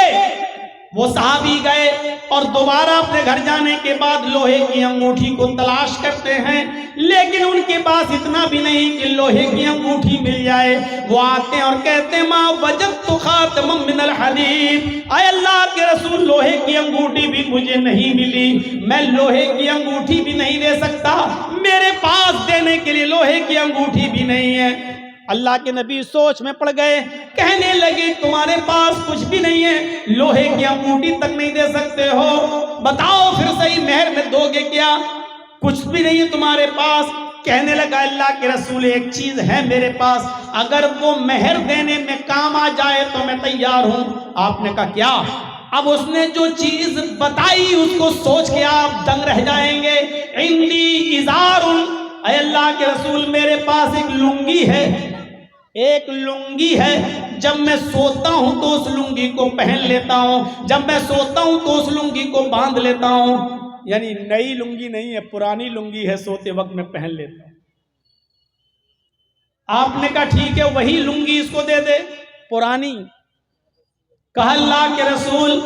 وہ صحابی گئے اور دوبارہ اپنے گھر جانے کے بعد لوہے کی انگوٹھی کو تلاش کرتے ہیں، لیکن ان کے پاس اتنا بھی نہیں کہ لوہے کی انگوٹھی مل جائے. وہ آتے ہیں اور کہتے ہیں ما وجدت خاتما من الحدید، اے اللہ کے رسول لوہے کی انگوٹھی بھی مجھے نہیں ملی، میں لوہے کی انگوٹھی بھی نہیں دے سکتا، میرے پاس دینے کے لیے لوہے کی انگوٹھی بھی نہیں ہے. اللہ کے نبی سوچ میں پڑ گئے، کہنے لگے تمہارے پاس کچھ بھی نہیں ہے، لوہے کی انگوٹھی تک نہیں دے سکتے ہو، بتاؤ پھر صحیح مہر میں دو گے کیا؟ کچھ بھی نہیں ہے تمہارے پاس. کہنے لگا اللہ کے رسول ایک چیز ہے میرے پاس، اگر وہ مہر دینے میں کام آ جائے تو میں تیار ہوں. آپ نے کہا کیا؟ اب اس نے جو چیز بتائی اس کو سوچ کے آپ دنگ رہ جائیں گے. عندی ازار، اے اللہ کے رسول میرے پاس ایک لنگی ہے، ایک لنگی ہے، جب میں سوتا ہوں تو اس لنگی کو پہن لیتا ہوں، جب میں سوتا ہوں تو اس لنگی کو باندھ لیتا ہوں. یعنی نئی لنگی نہیں ہے، پرانی لنگی ہے، سوتے وقت میں پہن لیتا ہوں. آپ نے کہا ٹھیک ہے وہی لنگی اس کو دے دے پرانی. کہا اللہ کے رسول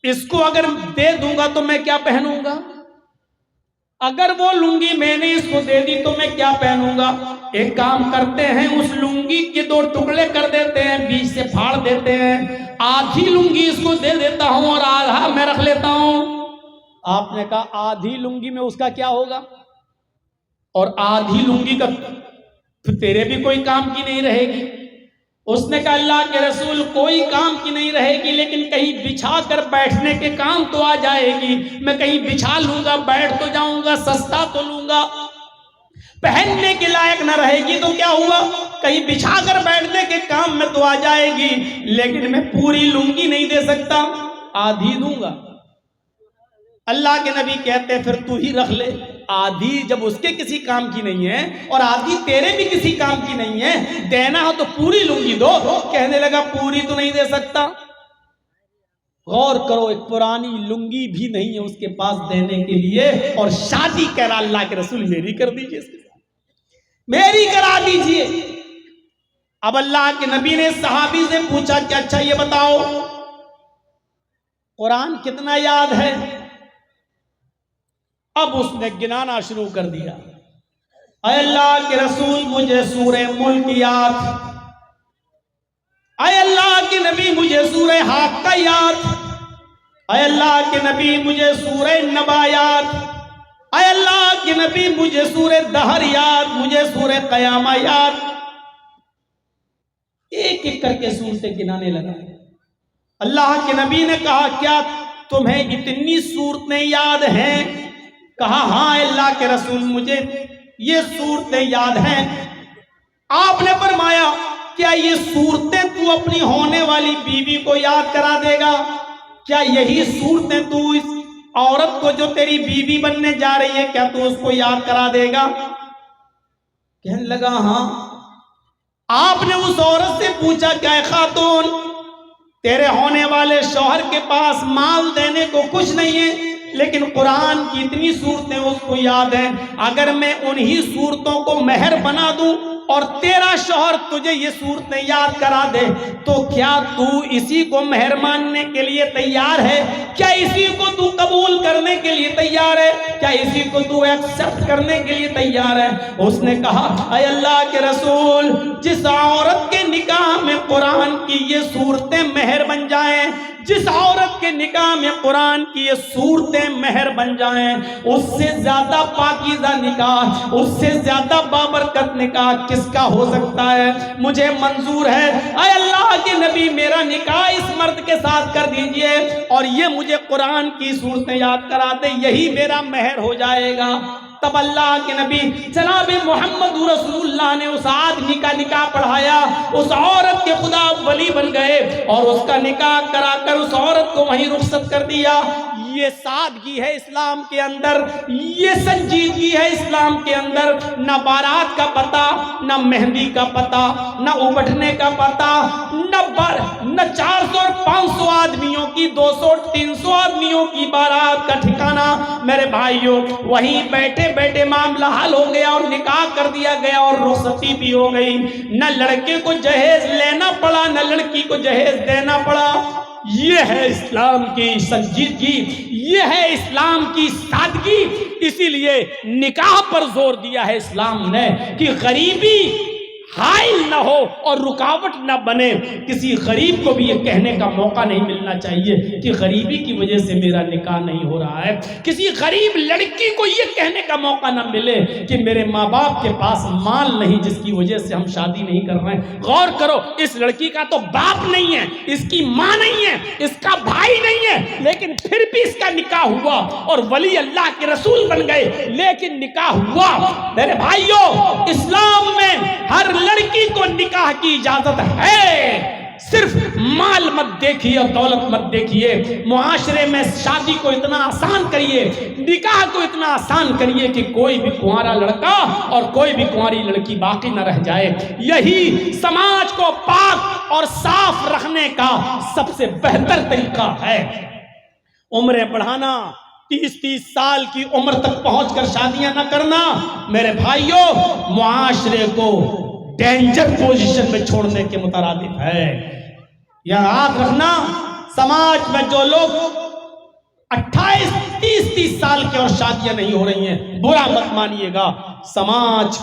اس کو اگر دے دوں گا تو میں کیا پہنوں گا؟ اگر وہ لنگی میں نے اس کو دے دی تو میں کیا پہنوں گا؟ ایک کام کرتے ہیں اس لنگی کے 2 ٹکڑے کر دیتے ہیں، بیچ سے پھاڑ دیتے ہیں، آدھی لنگی اس کو دے دیتا ہوں اور آدھا میں رکھ لیتا ہوں. آپ نے کہا آدھی لنگی میں اس کا کیا ہوگا؟ اور آدھی لنگی کا تیرے بھی کوئی کام کی نہیں رہے گی. اس نے کہا اللہ کے رسول کوئی کام کی نہیں رہے گی، لیکن کہیں بچھا کر بیٹھنے کے کام تو آ جائے گی. میں کہیں بچھا لوں گا، بیٹھ تو جاؤں گا، سستا تو لوں گا. پہننے کے لائق نہ رہے گی تو کیا ہوا، کہیں بچھا کر بیٹھنے کے کام میں تو آ جائے گی، لیکن میں پوری لنگی نہیں دے سکتا، آدھی دوں گا. اللہ کے نبی کہتے ہیں پھر تو ہی رکھ لے. آدھی جب اس کے کسی کام کی نہیں ہے اور آدھی تیرے بھی کسی کام کی نہیں ہے، دینا ہو تو پوری لنگی دو. کہنے لگا پوری تو نہیں دے سکتا. غور کرو، ایک پرانی لنگی بھی نہیں ہے اس کے پاس دینے کے لیے، اور شادی کہہ رہا اللہ کے رسول میری کر دیجئے، اس کے ساتھ میری کرا دیجئے. اب اللہ کے نبی نے صحابی سے پوچھا کہ اچھا یہ بتاؤ قرآن کتنا یاد ہے؟ اب اس نے گنانا شروع کر دیا. اے اللہ کے رسول مجھے سورہ ملک یاد، اے اللہ کے نبی مجھے سورہ حاقہ یاد، اے اللہ کے نبی مجھے سورہ نبا یاد، اے اللہ کے نبی مجھے سورہ دہر یاد، مجھے سورہ قیامہ یاد. ایک ایک کر کے سورتیں گنانے لگا. اللہ کے نبی نے کہا کیا تمہیں اتنی سورتیں یاد ہیں؟ کہا ہاں اللہ کے رسول مجھے یہ صورتیں یاد ہیں. آپ نے فرمایا کیا یہ صورتیں تو اپنی ہونے والی بیوی کو یاد کرا دے گا؟ کیا یہی صورتیں تو اس عورت کو جو تیری بیوی بننے جا رہی ہے کیا تو اس کو یاد کرا دے گا؟ کہنے لگا ہاں. آپ نے اس عورت سے پوچھا کہ اے خاتون تیرے ہونے والے شوہر کے پاس مال دینے کو کچھ نہیں ہے لیکن قرآن کی اتنی صورتیں اس کو یاد ہیں، اگر میں انہی صورتوں کو مہر بنا دوں اور تیرا شوہر تجھے یہ صورتیں یاد کرا دے تو کیا تو اسی کو مہر ماننے کے لیے تیار ہے؟ کیا اسی کو تو قبول کرنے کے لیے تیار ہے؟ کیا اسی کو تو ایکسپٹ کرنے کے لیے تیار ہے؟ اس نے کہا اے اللہ کے رسول، جس عورت کے نکاح میں قرآن کی یہ صورتیں مہر بن جائیں، جس عورت کے نکاح میں قرآن کی یہ صورتیں مہر بن جائیں، اس سے زیادہ پاکیزہ نکاح، اس سے زیادہ بابرکت نکاح کس کا ہو سکتا ہے؟ مجھے منظور ہے اے اللہ کے نبی، میرا نکاح اس مرد کے ساتھ کر دیجئے اور یہ مجھے قرآن کی صورتیں یاد کرا دے، یہی میرا مہر ہو جائے گا۔ تب اللہ کے نبی جناب محمد رسول اللہ نے اس آدمی کا نکاح پڑھایا، اس عورت کے خدا ولی بن گئے اور اس کا نکاح کرا کر اس عورت کو وہیں رخصت کر دیا۔ یہ سادگی ہے اسلام کے اندر، یہ سنجیدگی ہے اسلام کے اندر۔ نہ بارات کا پتہ، نہ مہندی کا پتہ، نہ ابٹھنے کا پتہ، نہ 400 اور 500 آدمیوں کی، 200 300 آدمیوں کی بارات کا ٹھکانہ۔ میرے بھائیوں، وہیں بیٹھے بیٹھے معاملہ حل ہو گیا اور نکاح کر دیا گیا اور رخصتی بھی ہو گئی۔ نہ لڑکے کو جہیز لینا پڑا، نہ لڑکی کو جہیز دینا پڑا۔ یہ ہے اسلام کی سنجیدگی، یہ ہے اسلام کی سادگی۔ اسی لیے نکاح پر زور دیا ہے اسلام نے کہ غریبی حائل نہ ہو اور رکاوٹ نہ بنے۔ کسی غریب کو بھی یہ کہنے کا موقع نہیں ملنا چاہیے کہ غریبی کی وجہ سے میرا نکاح نہیں ہو رہا ہے۔ کسی غریب لڑکی کو یہ کہنے کا موقع نہ ملے کہ میرے ماں باپ کے پاس مال نہیں جس کی وجہ سے ہم شادی نہیں کر رہے ہیں۔ غور کرو، اس لڑکی کا تو باپ نہیں ہے، اس کی ماں نہیں ہے، اس کا بھائی نہیں ہے، لیکن پھر بھی اس کا نکاح ہوا اور ولی اللہ کے رسول بن گئے، لیکن نکاح ہوا۔ میرے بھائیوں، اسلام میں ہر لڑکی کو نکاح کی اجازت ہے، صرف مال مت دیکھیے اور دولت مت دیکھیے۔ معاشرے میں شادی کو اتنا آسان کریے، نکاح کو اتنا آسان کریے کہ کوئی بھی کنوارا لڑکا اور کوئی بھی کنواری لڑکی باقی نہ رہ جائے۔ یہی سماج کو پاک اور صاف رکھنے کا سب سے بہتر طریقہ ہے۔ عمریں بڑھانا، 30 سال کی عمر تک پہنچ کر شادیاں نہ کرنا، میرے بھائیوں، معاشرے کو ڈینجر پوزیشن میں چھوڑنے کے مترادف ہے۔ یاد رکھنا، سماج میں جو لوگ 28-30 سال کے اور شادیاں نہیں ہو رہی ہیں، برا مت مانیے گا۔ سماج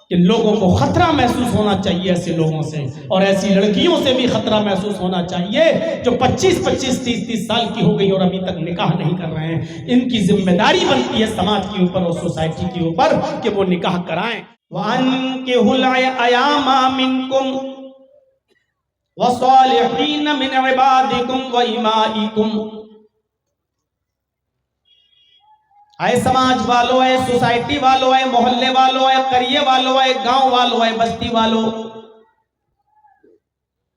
کے لوگوں کو خطرہ محسوس ہونا چاہیے ایسے لوگوں سے، اور ایسی لڑکیوں سے بھی خطرہ محسوس ہونا چاہیے جو 25-25 30 سال کی ہو گئی اور ابھی تک نکاح نہیں کر رہے ہیں۔ ان کی ذمہ داری بنتی ہے سماج کے اوپر اور سوسائٹی کے اوپر کہ وہ نکاح کرائیں۔ وَأَنكِحُوا الْأَيَامَ مِنكُمْ وَالصَّالِحِينَ مِنْ عِبَادِكُمْ وَإِمَائِكُمْ۔ اے سماج والو، اے سوسائٹی والو، اے محلے والو، اے قریے والو، اے گاؤں والو، اے بستی والو،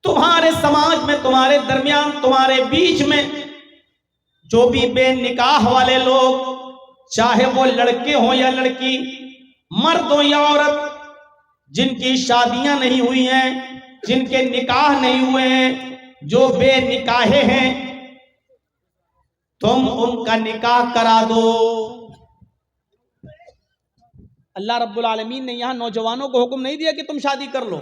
تمہارے سماج میں، تمہارے درمیان، تمہارے بیچ میں جو بھی بے نکاح والے لوگ، چاہے وہ لڑکے ہوں یا لڑکی، مرد ہو یا عورت، جن کی شادیاں نہیں ہوئی ہیں، جن کے نکاح نہیں ہوئے ہیں، جو بے نکاحے ہیں، تم ان کا نکاح کرا دو۔ اللہ رب العالمین نے یہاں نوجوانوں کو حکم نہیں دیا کہ تم شادی کر لو۔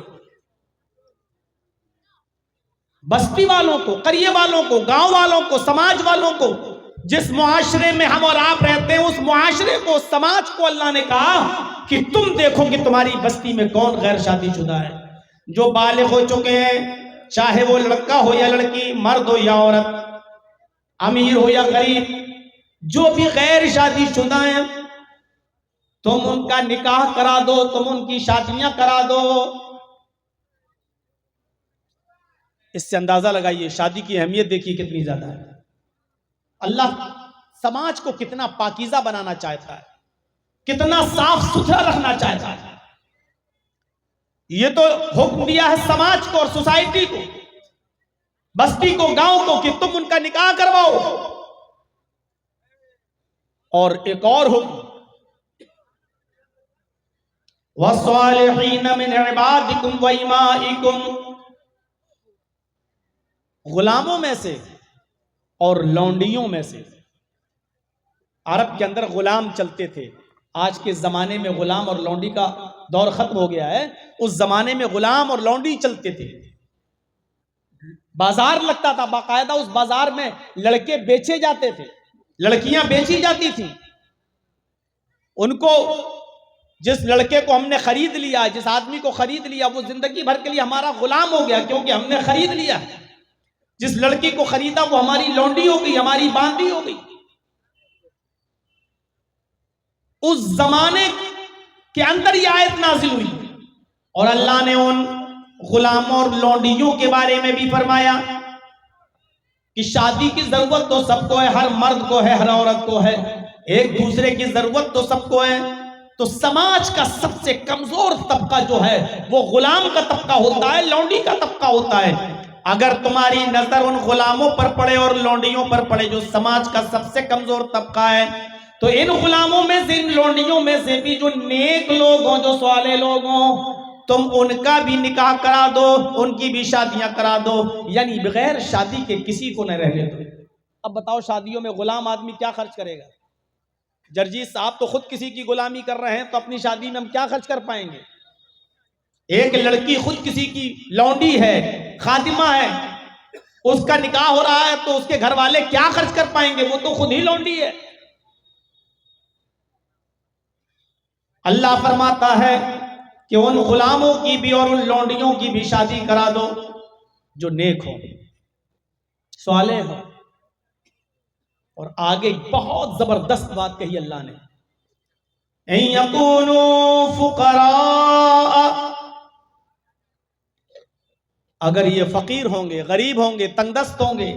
بستی والوں کو، قریے والوں کو، گاؤں والوں کو، سماج والوں کو، جس معاشرے میں ہم اور آپ رہتے ہیں، اس معاشرے کو، سماج کو اللہ نے کہا کہ تم دیکھو کہ تمہاری بستی میں کون غیر شادی شدہ ہے۔ جو بالغ ہو چکے ہیں، چاہے وہ لڑکا ہو یا لڑکی، مرد ہو یا عورت، امیر ہو یا غریب، جو بھی غیر شادی شدہ ہیں، تم ان کا نکاح کرا دو، تم ان کی شادیاں کرا دو۔ اس سے اندازہ لگائیے شادی کی اہمیت دیکھیے کتنی زیادہ ہے۔ اللہ سماج کو کتنا پاکیزہ بنانا چاہتا ہے، کتنا صاف ستھرا رکھنا چاہتا ہے۔ یہ تو حکم دیا ہے سماج کو اور سوسائٹی کو، بستی کو، گاؤں کو، کہ تم ان کا نکاح کرواؤ۔ اور ایک اور حکم، وَالصَّالِحِينَ مِنْ عِبَادِكُمْ وَإِمَائِكُمْ، غلاموں میں سے اور لونڈیوں میں سے۔ عرب کے اندر غلام چلتے تھے، آج کے زمانے میں غلام اور لونڈی کا دور ختم ہو گیا ہے. اس زمانے میں غلام اور لونڈی چلتے تھے. بازار لگتا تھا باقاعدہ, اس بازار میں لڑکے بیچے جاتے تھے, لڑکیاں بیچی جاتی تھیں. ان کو جس لڑکے کو ہم نے خرید لیا, جس آدمی کو خرید لیا, وہ زندگی بھر کے لیے ہمارا غلام ہو گیا, کیونکہ ہم نے خرید لیا. جس لڑکی کو خریدا وہ ہماری لونڈی ہو گئی, ہماری باندی ہو گئی. اس زمانے کے اندر یہ آیت نازل ہوئی, اور اللہ نے ان غلاموں اور لونڈیوں کے بارے میں بھی فرمایا کہ شادی کی ضرورت تو سب کو ہے, ہر مرد کو ہے, ہر عورت کو ہے, ایک دوسرے کی ضرورت تو سب کو ہے. تو سماج کا سب سے کمزور طبقہ جو ہے وہ غلام کا طبقہ ہوتا ہے, لونڈی کا طبقہ ہوتا ہے. اگر تمہاری نظر ان غلاموں پر پڑے اور لونڈیوں پر پڑے جو سماج کا سب سے کمزور طبقہ ہے, تو ان غلاموں میں سے, ان لونڈیوں میں سے بھی جو نیک لوگ ہوں, جو صالح لوگ ہوں, تم ان کا بھی نکاح کرا دو, ان کی بھی شادیاں کرا دو, یعنی بغیر شادی کے کسی کو نہ رہنے دو. اب بتاؤ شادیوں میں غلام آدمی کیا خرچ کرے گا؟ جرجیت صاحب تو خود کسی کی غلامی کر رہے ہیں, تو اپنی شادی میں ہم کیا خرچ کر پائیں گے؟ ایک لڑکی خود کسی کی لونڈی ہے, خادمہ ہے, اس کا نکاح ہو رہا ہے, تو اس کے گھر والے کیا خرچ کر پائیں گے؟ وہ تو خود ہی لونڈی ہے. اللہ فرماتا ہے کہ ان غلاموں کی بھی اور ان لونڈیوں کی بھی شادی کرا دو جو نیک ہو, صالح ہو. اور آگے بہت زبردست بات کہی اللہ نے, ان یکونوا فقراء, اگر یہ فقیر ہوں گے, غریب ہوں گے, تنگ دست ہوں گے,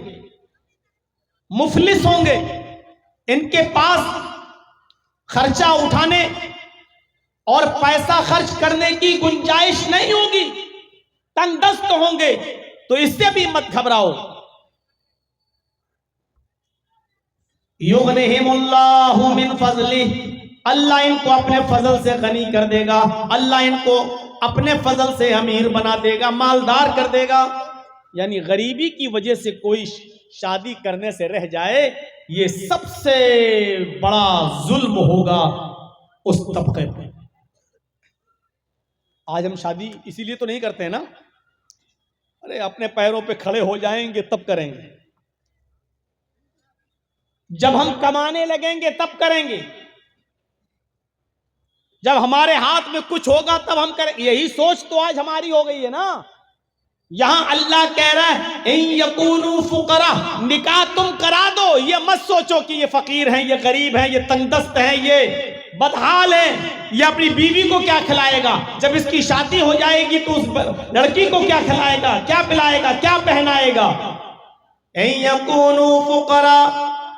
مفلس ہوں گے, ان کے پاس خرچہ اٹھانے اور پیسہ خرچ کرنے کی گنجائش نہیں ہوگی, تنگ دست ہوں گے, تو اس سے بھی مت گھبراؤ. یغنہم اللہ من فضلہ, اللہ ان کو اپنے فضل سے غنی کر دے گا, اللہ ان کو اپنے فضل سے امیر بنا دے گا, مالدار کر دے گا. یعنی غریبی کی وجہ سے کوئی شادی کرنے سے رہ جائے, یہ سب سے بڑا ظلم ہوگا اس طبقے پہ. آج ہم شادی اسی لیے تو نہیں کرتے ہیں نا, ارے اپنے پیروں پہ کھڑے ہو جائیں گے تب کریں گے, جب ہم کمانے لگیں گے تب کریں گے, جب ہمارے ہاتھ میں کچھ ہوگا تب ہم کریں. یہی سوچ تو آج ہماری ہو گئی ہے نا. یہاں اللہ کہہ رہا ہے ان یکونوا فقراء, نکاح تم کرا دو, یہ مت سوچو کہ یہ فقیر ہیں, یہ غریب ہیں, یہ تنگ دست ہیں, یہ بدحال ہیں, یہ اپنی بیوی کو کیا کھلائے گا, جب اس کی شادی ہو جائے گی تو اس لڑکی کو کیا کھلائے گا, کیا پلائے گا, کیا پہنائے گا. ان یکونوا فقراء,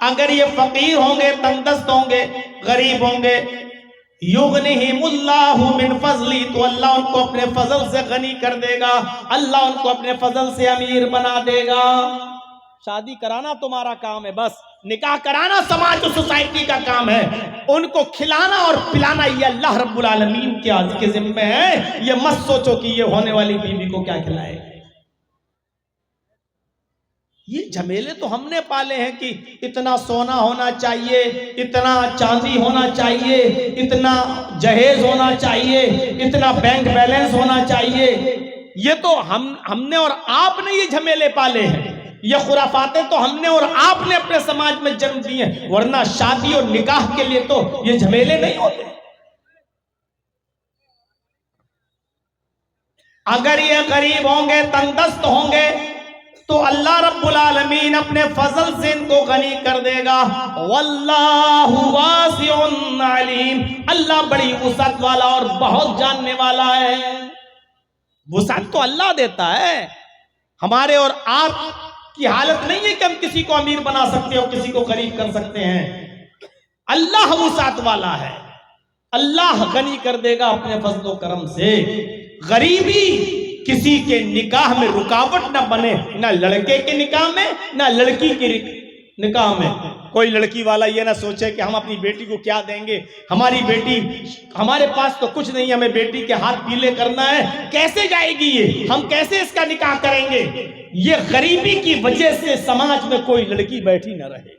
اگر یہ فقیر ہوں گے, تنگ دست ہوں گے, غریب ہوں گے, یغنہم اللہ من فضلی, تو اللہ ان کو اپنے فضل سے غنی کر دے گا, اللہ ان کو اپنے فضل سے امیر بنا دے گا. شادی کرانا تمہارا کام ہے, بس نکاح کرانا سماج و سوسائٹی کا کام ہے, ان کو کھلانا اور پلانا یہ اللہ رب العالمین کے ذمہ ہے. یہ مت سوچو کہ یہ ہونے والی بیوی کو کیا کھلائے. یہ جھمیلے تو ہم نے پالے ہیں کہ اتنا سونا ہونا چاہیے, اتنا چاندی ہونا چاہیے, اتنا جہیز ہونا چاہیے, اتنا بینک بیلنس ہونا چاہیے. یہ تو ہم نے اور آپ نے یہ جھمیلے پالے ہیں, یہ خرافاتیں تو ہم نے اور آپ نے اپنے سماج میں جنم دی ہیں, ورنہ شادی اور نکاح کے لیے تو یہ جھمیلے نہیں ہوتے. اگر یہ غریب ہوں گے, تنگ دست ہوں گے, تو اللہ رب العالمین اپنے فضل سے ان کو غنی کر دے گا. واللہ واسع علیم, اللہ بڑی وسعت والا اور بہت جاننے والا ہے. وسعت تو اللہ دیتا ہے, ہمارے اور آپ کی حالت نہیں ہے کہ ہم کسی کو امیر بنا سکتے ہیں اور کسی کو غریب کر سکتے ہیں. اللہ وسعت والا ہے, اللہ غنی کر دے گا اپنے فضل و کرم سے. غریبی کسی کے نکاح میں رکاوٹ نہ بنے, نہ لڑکے کے نکاح میں نہ لڑکی کے نکاح میں. کوئی لڑکی والا یہ نہ سوچے کہ ہم اپنی بیٹی کو کیا دیں گے, ہماری بیٹی, ہمارے پاس تو کچھ نہیں, ہمیں بیٹی کے ہاتھ پیلے کرنا ہے, کیسے جائے گی یہ, ہم کیسے اس کا نکاح کریں گے. یہ غریبی کی وجہ سے سماج میں کوئی لڑکی بیٹھی نہ رہے.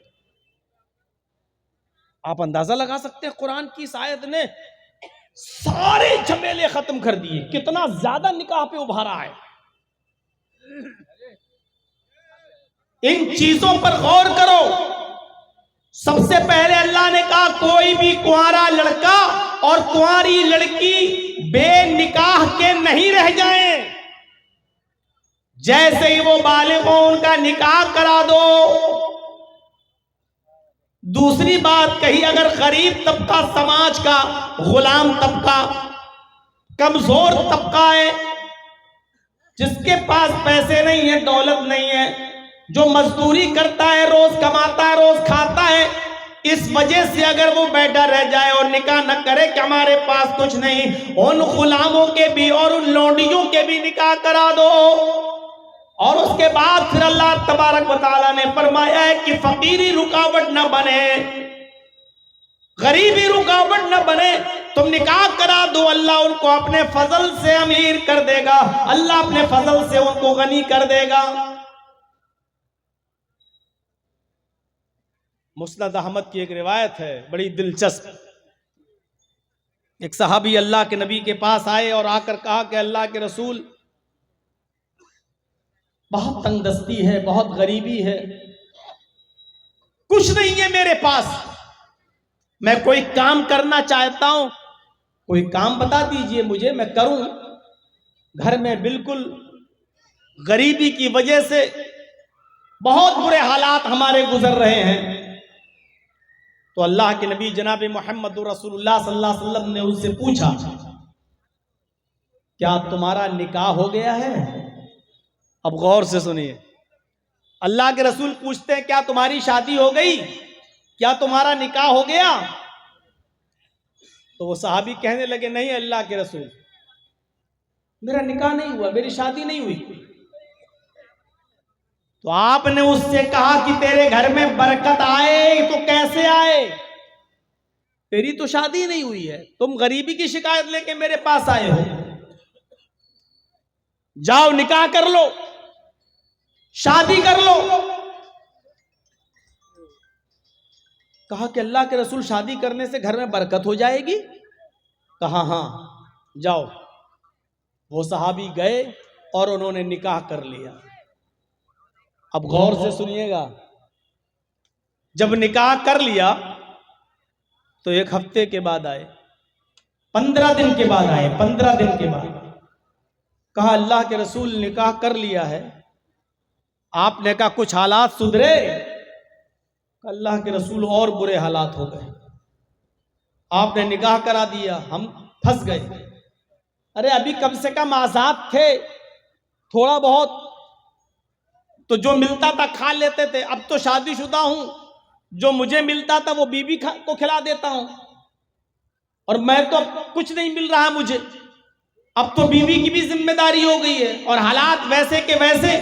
آپ اندازہ لگا سکتے ہیں قرآن کی اس آیت نے سارے جھمیلے ختم کر دیے، کتنا زیادہ نکاح پہ ابھارا ہے۔ ان چیزوں پر غور کرو۔ سب سے پہلے اللہ نے کہا کوئی بھی کنوارا لڑکا اور کنواری لڑکی بے نکاح کے نہیں رہ جائیں، جیسے ہی وہ بالغ ہوں ان کا نکاح کرا دو۔ دوسری بات کہی، اگر غریب طبقہ سماج کا، غلام طبقہ، کمزور طبقہ ہے، جس کے پاس پیسے نہیں ہیں، دولت نہیں ہے، جو مزدوری کرتا ہے، روز کماتا ہے، روز کھاتا ہے، اس وجہ سے اگر وہ بیٹھا رہ جائے اور نکاح نہ کرے کہ ہمارے پاس کچھ نہیں، ان غلاموں کے بھی اور ان لونڈیوں کے بھی نکاح کرا دو۔ اور اس کے بعد پھر اللہ تبارک و تعالیٰ نے فرمایا ہے کہ فقیری رکاوٹ نہ بنے، غریبی رکاوٹ نہ بنے، تم نکاح کرا دو، اللہ ان کو اپنے فضل سے امیر کر دے گا، اللہ اپنے فضل سے ان کو غنی کر دے گا۔ مسند احمد کی ایک روایت ہے بڑی دلچسپ۔ ایک صحابی اللہ کے نبی کے پاس آئے اور آ کر کہا کہ اللہ کے رسول، بہت تنگ دستی ہے، بہت غریبی ہے، کچھ نہیں ہے میرے پاس، میں کوئی کام کرنا چاہتا ہوں، کوئی کام بتا دیجئے مجھے، میں کروں۔ گھر میں بالکل غریبی کی وجہ سے بہت برے حالات ہمارے گزر رہے ہیں۔ تو اللہ کے نبی جناب محمد رسول اللہ صلی اللہ علیہ وسلم نے ان سے پوچھا، کیا تمہارا نکاح ہو گیا ہے؟ اب غور سے سنیے، اللہ کے رسول پوچھتے ہیں کیا تمہاری شادی ہو گئی، کیا تمہارا نکاح ہو گیا؟ تو وہ صحابی کہنے لگے نہیں اللہ کے رسول، میرا نکاح نہیں ہوا، میری شادی نہیں ہوئی۔ تو آپ نے اس سے کہا کہ تیرے گھر میں برکت آئے تو کیسے آئے؟ تیری تو شادی نہیں ہوئی ہے، تم غریبی کی شکایت لے کے میرے پاس آئے ہو، جاؤ نکاح کر لو، شادی کر لو۔ کہا کہ اللہ کے رسول شادی کرنے سے گھر میں برکت ہو جائے گی؟ کہا ہاں، جاؤ۔ وہ صحابی گئے اور انہوں نے نکاح کر لیا۔ اب غور سے سنیے گا، جب نکاح کر لیا تو ایک ہفتے کے بعد آئے، 15 دن کے بعد آئے، 15 دن کے بعد کہا اللہ کے رسول نکاح کر لیا ہے، آپ نے کہا کچھ حالات سدھرے؟ اللہ کے رسول اور برے حالات ہو گئے، آپ نے نکاح کرا دیا، ہم پھنس گئے۔ ارے ابھی کم سے کم آزاد تھے، تھوڑا بہت تو جو ملتا تھا کھا لیتے تھے، اب تو شادی شدہ ہوں، جو مجھے ملتا تھا وہ بیوی کو کھلا دیتا ہوں، اور میں تو اب کچھ نہیں مل رہا مجھے، اب تو بیوی کی بھی ذمہ داری ہو گئی ہے، اور حالات ویسے کے ویسے۔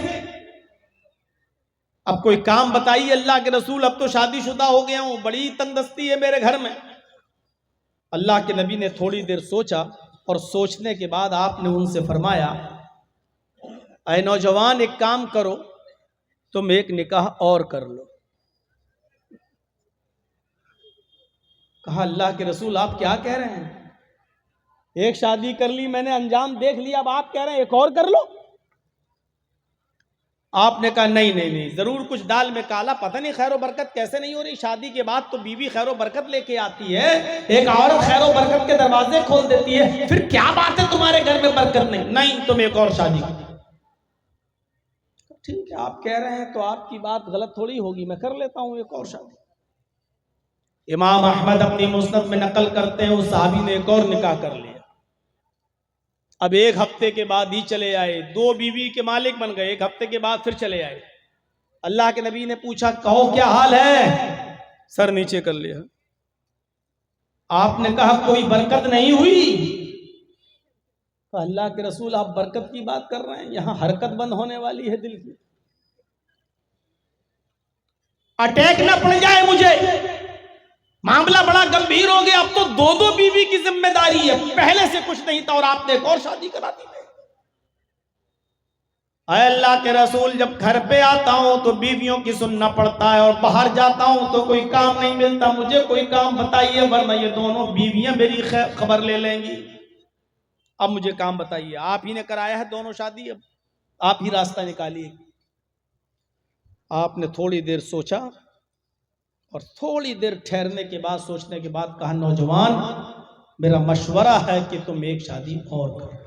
اب کوئی کام بتائیے اللہ کے رسول، اب تو شادی شدہ ہو گیا ہوں، بڑی تنگدستی ہے میرے گھر میں۔ اللہ کے نبی نے تھوڑی دیر سوچا، اور سوچنے کے بعد آپ نے ان سے فرمایا، اے نوجوان ایک کام کرو، تم ایک نکاح اور کر لو۔ کہا اللہ کے رسول آپ کیا کہہ رہے ہیں؟ ایک شادی کر لی میں نے، انجام دیکھ لیا، اب آپ کہہ رہے ہیں ایک اور کر لو؟ آپ نے کہا نہیں، ضرور کچھ دال میں کالا، پتہ نہیں خیر و برکت کیسے نہیں ہو رہی۔ شادی کے بعد تو بیوی خیر و برکت لے کے آتی ہے، ایک عورت خیر و برکت کے دروازے کھول دیتی ہے، پھر کیا بات ہے تمہارے گھر میں برکت نہیں، تم ایک اور شادی کرو۔ ٹھیک ہے آپ کہہ رہے ہیں تو آپ کی بات غلط تھوڑی ہوگی، میں کر لیتا ہوں ایک اور شادی۔ امام احمد اپنی مسند میں نقل کرتے ہیں اس صحابی نے ایک اور نکاح کر لیا۔ اب ایک ہفتے کے بعد ہی چلے آئے، 2 بیوی کے مالک بن گئے، ایک ہفتے کے بعد پھر چلے آئے۔ اللہ کے نبی نے پوچھا کہو کیا حال ہے؟ سر نیچے کر لیا۔ آپ نے کہا کوئی برکت نہیں ہوئی؟ اللہ کے رسول آپ برکت کی بات کر رہے ہیں، یہاں حرکت بند ہونے والی ہے دل کی، اٹیک نہ پڑ جائے مجھے، معاملہ بڑا گمبھیر ہو گیا، اب تو 2 بیوی کی ذمہ داری ہے، پہلے سے کچھ نہیں تھا اور آپ نے ایک اور شادی کرا دی۔ اے اللہ کے رسول جب گھر پہ آتا ہوں تو بیویوں کی سننا پڑتا ہے اور باہر جاتا ہوں تو کوئی کام نہیں ملتا، مجھے کوئی کام بتائیے ورنہ یہ دونوں بیویاں میری خبر لے لیں گی۔ اب مجھے کام بتائیے، آپ ہی نے کرایا ہے دونوں شادی، اب آپ ہی راستہ نکالیے۔ آپ نے تھوڑی دیر سوچا اور تھوڑی دیر ٹھہرنے کے بعد سوچنے کے بعد کہا نوجوان میرا مشورہ ہے کہ تم ایک شادی اور کرو۔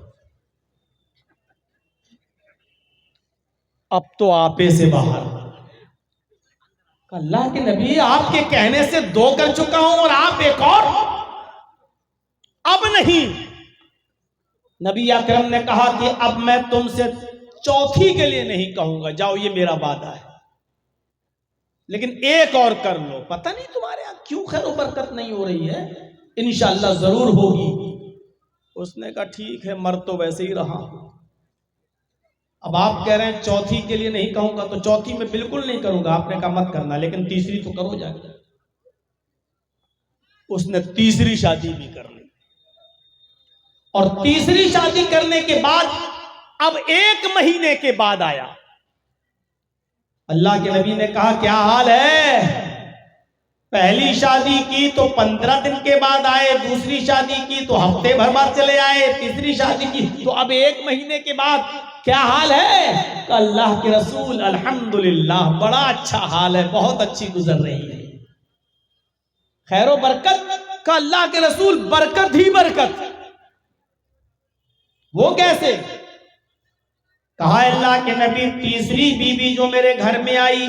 اب تو آپے سے باہر، اللہ کے نبی آپ کے کہنے سے 2 کر چکا ہوں اور آپ ایک اور، اب نہیں۔ نبی اکرم نے کہا کہ اب میں تم سے چوتھی کے لیے نہیں کہوں گا، جاؤ یہ میرا وعدہ ہے، لیکن ایک اور کر لو، پتہ نہیں تمہارے یہاں کیوں خیر و برکت نہیں ہو رہی ہے، انشاءاللہ ضرور ہوگی۔ اس نے کہا ٹھیک ہے، مر تو ویسے ہی رہا، اب آپ کہہ رہے ہیں چوتھی کے لیے نہیں کہوں گا تو چوتھی میں بالکل نہیں کروں گا، آپ نے کہا مت کرنا، لیکن تیسری تو کرو جا کے۔ اس نے تیسری شادی بھی کر لی، اور تیسری شادی کرنے کے بعد اب 1 مہینے کے بعد آیا، اللہ کے نبی نے کہا کیا حال ہے؟ پہلی شادی کی تو 15 دن کے بعد آئے، دوسری شادی کی تو ہفتے بھر بعد چلے آئے، تیسری شادی کی تو اب 1 مہینے کے بعد، کیا حال ہے؟ کہ اللہ کے رسول الحمدللہ بڑا اچھا حال ہے، بہت اچھی گزر رہی ہے، خیر و برکت۔ کہ اللہ کے رسول برکت ہی برکت، وہ کیسے؟ کہا اللہ کے نبی تیسری بیوی جو میرے گھر میں آئی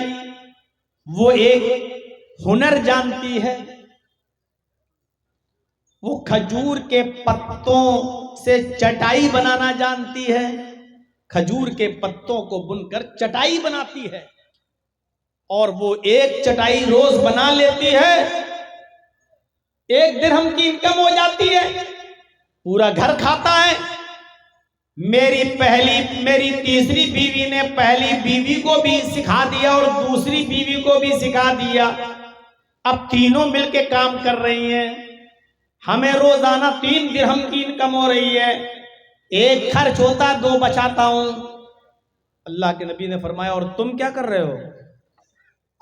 وہ ایک ہنر جانتی ہے، وہ کھجور کے پتوں سے چٹائی بنانا جانتی ہے، کھجور کے پتوں کو بن کر چٹائی بناتی ہے، اور وہ ایک چٹائی روز بنا لیتی ہے، 1 درہم کی انکم ہو جاتی ہے، پورا گھر کھاتا ہے۔ میری تیسری بیوی نے پہلی بیوی کو بھی سکھا دیا اور دوسری بیوی کو بھی سکھا دیا، اب تینوں مل کے کام کر رہی ہیں، ہمیں روزانہ 3 درہم کی انکم ہو رہی ہے، 1 خرچ ہوتا 2 بچاتا ہوں۔ اللہ کے نبی نے فرمایا اور تم کیا کر رہے ہو؟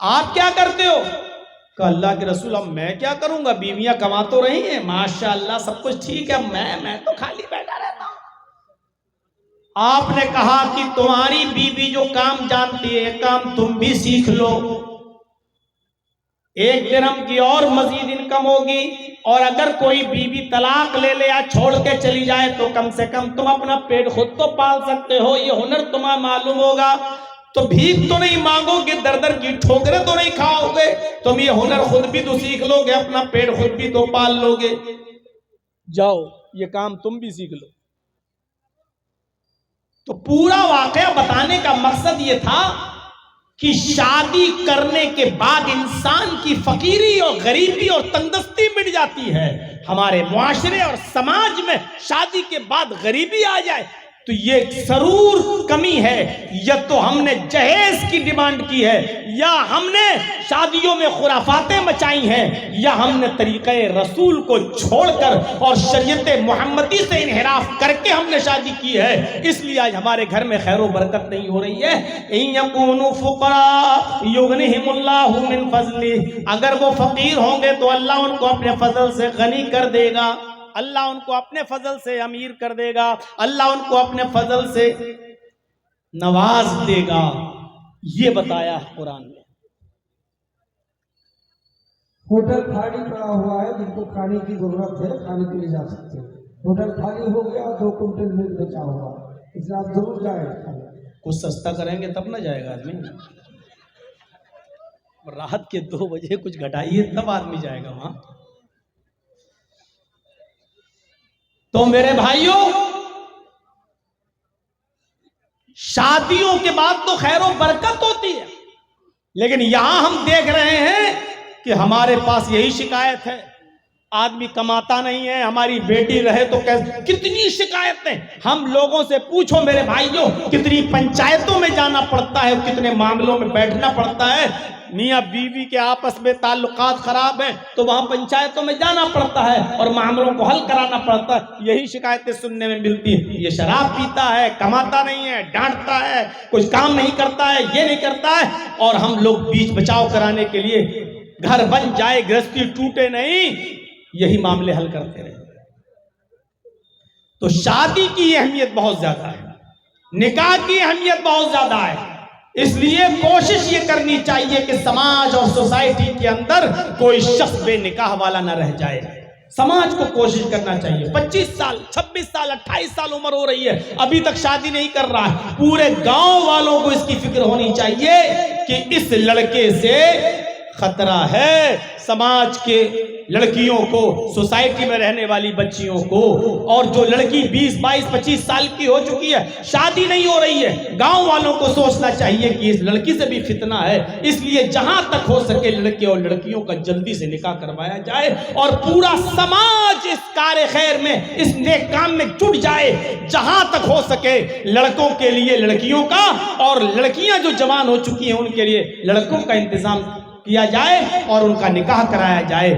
آپ کیا کرتے ہو؟ کہ اللہ کے رسول اب میں کیا کروں گا، بیویاں کما تو رہی ہیں ماشاءاللہ سب کچھ ٹھیک ہے، میں تو خالی بیٹھا رہتا ہوں۔ آپ نے کہا کہ تمہاری بیوی جو کام جانتی ہے کام تم بھی سیکھ لو، 1 درہم کی اور مزید انکم ہوگی، اور اگر کوئی بیوی طلاق لے لے یا چھوڑ کے چلی جائے تو کم سے کم تم اپنا پیٹ خود تو پال سکتے ہو، یہ ہنر تمہیں معلوم ہوگا، تو بھیک تو نہیں مانگو گے، در در کی ٹھوکریں تو نہیں کھاؤ گے، تم یہ ہنر خود بھی تو سیکھ لو گے، اپنا پیٹ خود بھی تو پال لو گے، جاؤ یہ کام تم بھی سیکھ لو۔ تو پورا واقعہ بتانے کا مقصد یہ تھا کہ شادی کرنے کے بعد انسان کی فقیری اور غریبی اور تنگدستی مٹ جاتی ہے۔ ہمارے معاشرے اور سماج میں شادی کے بعد غریبی آ جائے تو یہ ضرور کمی ہے، یا تو ہم نے جہیز کی ڈیمانڈ کی ہے، یا ہم نے شادیوں میں خرافاتیں مچائی ہیں، یا ہم نے طریقہ رسول کو چھوڑ کر اور شریعت محمدی سے انحراف کر کے ہم نے شادی کی ہے، اس لیے آج ہمارے گھر میں خیر و برکت نہیں ہو رہی ہے۔ إِن يَكُونُوا فُقَرَاءَ يُغْنِهِمُ اللَّهُ مِنْ فَضْلِهِ، اگر وہ فقیر ہوں گے تو اللہ ان کو اپنے فضل سے غنی کر دے گا، اللہ ان کو اپنے فضل سے امیر کر دے گا، اللہ ان کو اپنے فضل سے نواز دے گا، یہ بتایا قرآن نے۔
ہوٹل خالی پڑا ہوا ہے، جن کو کھانے کی ضرورت ہے کھانے کے لیے جا سکتے ہیں، ہوٹل خالی ہو گیا 2 کنٹل میٹ بچا ہوا، اس لیے آپ ضرور جائیں کھانے۔
کچھ سستا کریں گے تب نہ جائے گا آدمی، رات کے 2 بجے کچھ گھٹائیے تب آدمی جائے گا وہاں۔ تو میرے بھائیوں شادیوں کے بعد تو خیر و برکت ہوتی ہے، لیکن یہاں ہم دیکھ رہے ہیں کہ ہمارے پاس یہی شکایت ہے آدمی کماتا نہیں ہے, ہماری بیٹی رہے تو کیسے. کتنی شکایتیں. ہم لوگوں سے پوچھو میرے بھائیوں, کتنی پنچایتوں میں جانا پڑتا ہے, کتنے معاملوں میں بیٹھنا پڑتا ہے. میاں بیوی کے آپس میں تعلقات خراب ہیں تو وہاں پنچایتوں میں جانا پڑتا ہے اور معاملوں کو حل کرانا پڑتا ہے. یہی شکایتیں سننے میں ملتی ہیں. یہ شراب پیتا ہے, کماتا نہیں ہے, ڈانٹتا ہے, کچھ کام نہیں کرتا ہے, یہ نہیں کرتا ہے, اور ہم لوگ بیچ بچاؤ کرانے کے لیے گھر بن جائے گرہستی ٹوٹے نہیں, یہی معاملے حل کرتے رہے. تو شادی کی اہمیت بہت زیادہ ہے, نکاح کی اہمیت بہت زیادہ ہے. اس لیے کوشش یہ کرنی چاہیے کہ سماج اور سوسائٹی کے اندر کوئی شخص بے نکاح والا نہ رہ جائے. سماج کو کوشش کرنا چاہیے. 25 سال 26 سال 28 سال عمر ہو رہی ہے, ابھی تک شادی نہیں کر رہا ہے. پورے گاؤں والوں کو اس کی فکر ہونی چاہیے کہ اس لڑکے سے خطرہ ہے. سماج کے لڑکیوں کو, سوسائٹی میں رہنے والی بچیوں کو, اور جو لڑکی 20 22 25 سال کی ہو چکی ہے, شادی نہیں ہو رہی ہے, گاؤں والوں کو سوچنا چاہیے کہ اس لڑکی سے بھی فتنہ ہے. اس لیے جہاں تک ہو سکے لڑکے اور لڑکیوں کا جلدی سے نکاح کروایا جائے اور پورا سماج اس کار خیر میں, اس نیک کام میں جٹ جائے. جہاں تک ہو سکے لڑکوں کے لیے لڑکیوں کا, اور لڑکیاں جو جوان ہو چکی ہیں ان کے لیے لڑکوں کا انتظام کیا جائے اور ان کا نکاح کرایا جائے.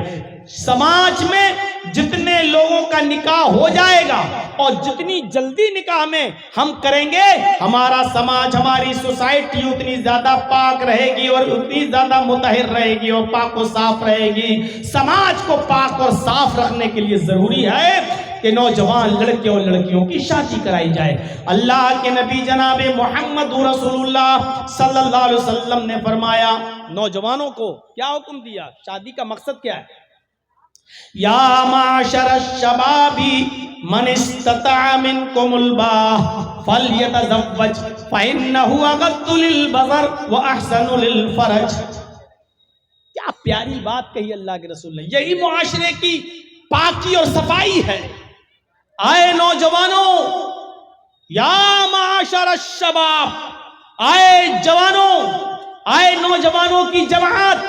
سماج میں جتنے لوگوں کا نکاح ہو جائے گا اور جتنی جلدی نکاح میں ہم کریں گے, ہمارا سماج, ہماری سوسائٹی اتنی زیادہ پاک رہے گی اور اتنی زیادہ مطہر رہے گی اور پاک و صاف رہے گی. سماج کو پاک اور صاف رکھنے کے لیے ضروری ہے کہ نوجوان لڑکے اور لڑکیوں کی شادی کرائی جائے. اللہ کے نبی جناب محمد رسول اللہ صلی اللہ علیہ وسلم نے فرمایا, نوجوانوں کو کیا حکم دیا, شادی کا مقصد کیا ہے؟ یا معاشر الشباب من استطاع منکم الباء فلیتزوج فإنہ اغض للبصر واحسن للفرج. کیا پیاری بات کہی اللہ کے رسول نے. یہی معاشرے کی پاکی اور صفائی ہے. آئے نوجوانوں, یا معاشر الشباب, آئے جوانوں, آئے نوجوانوں کی جماعت,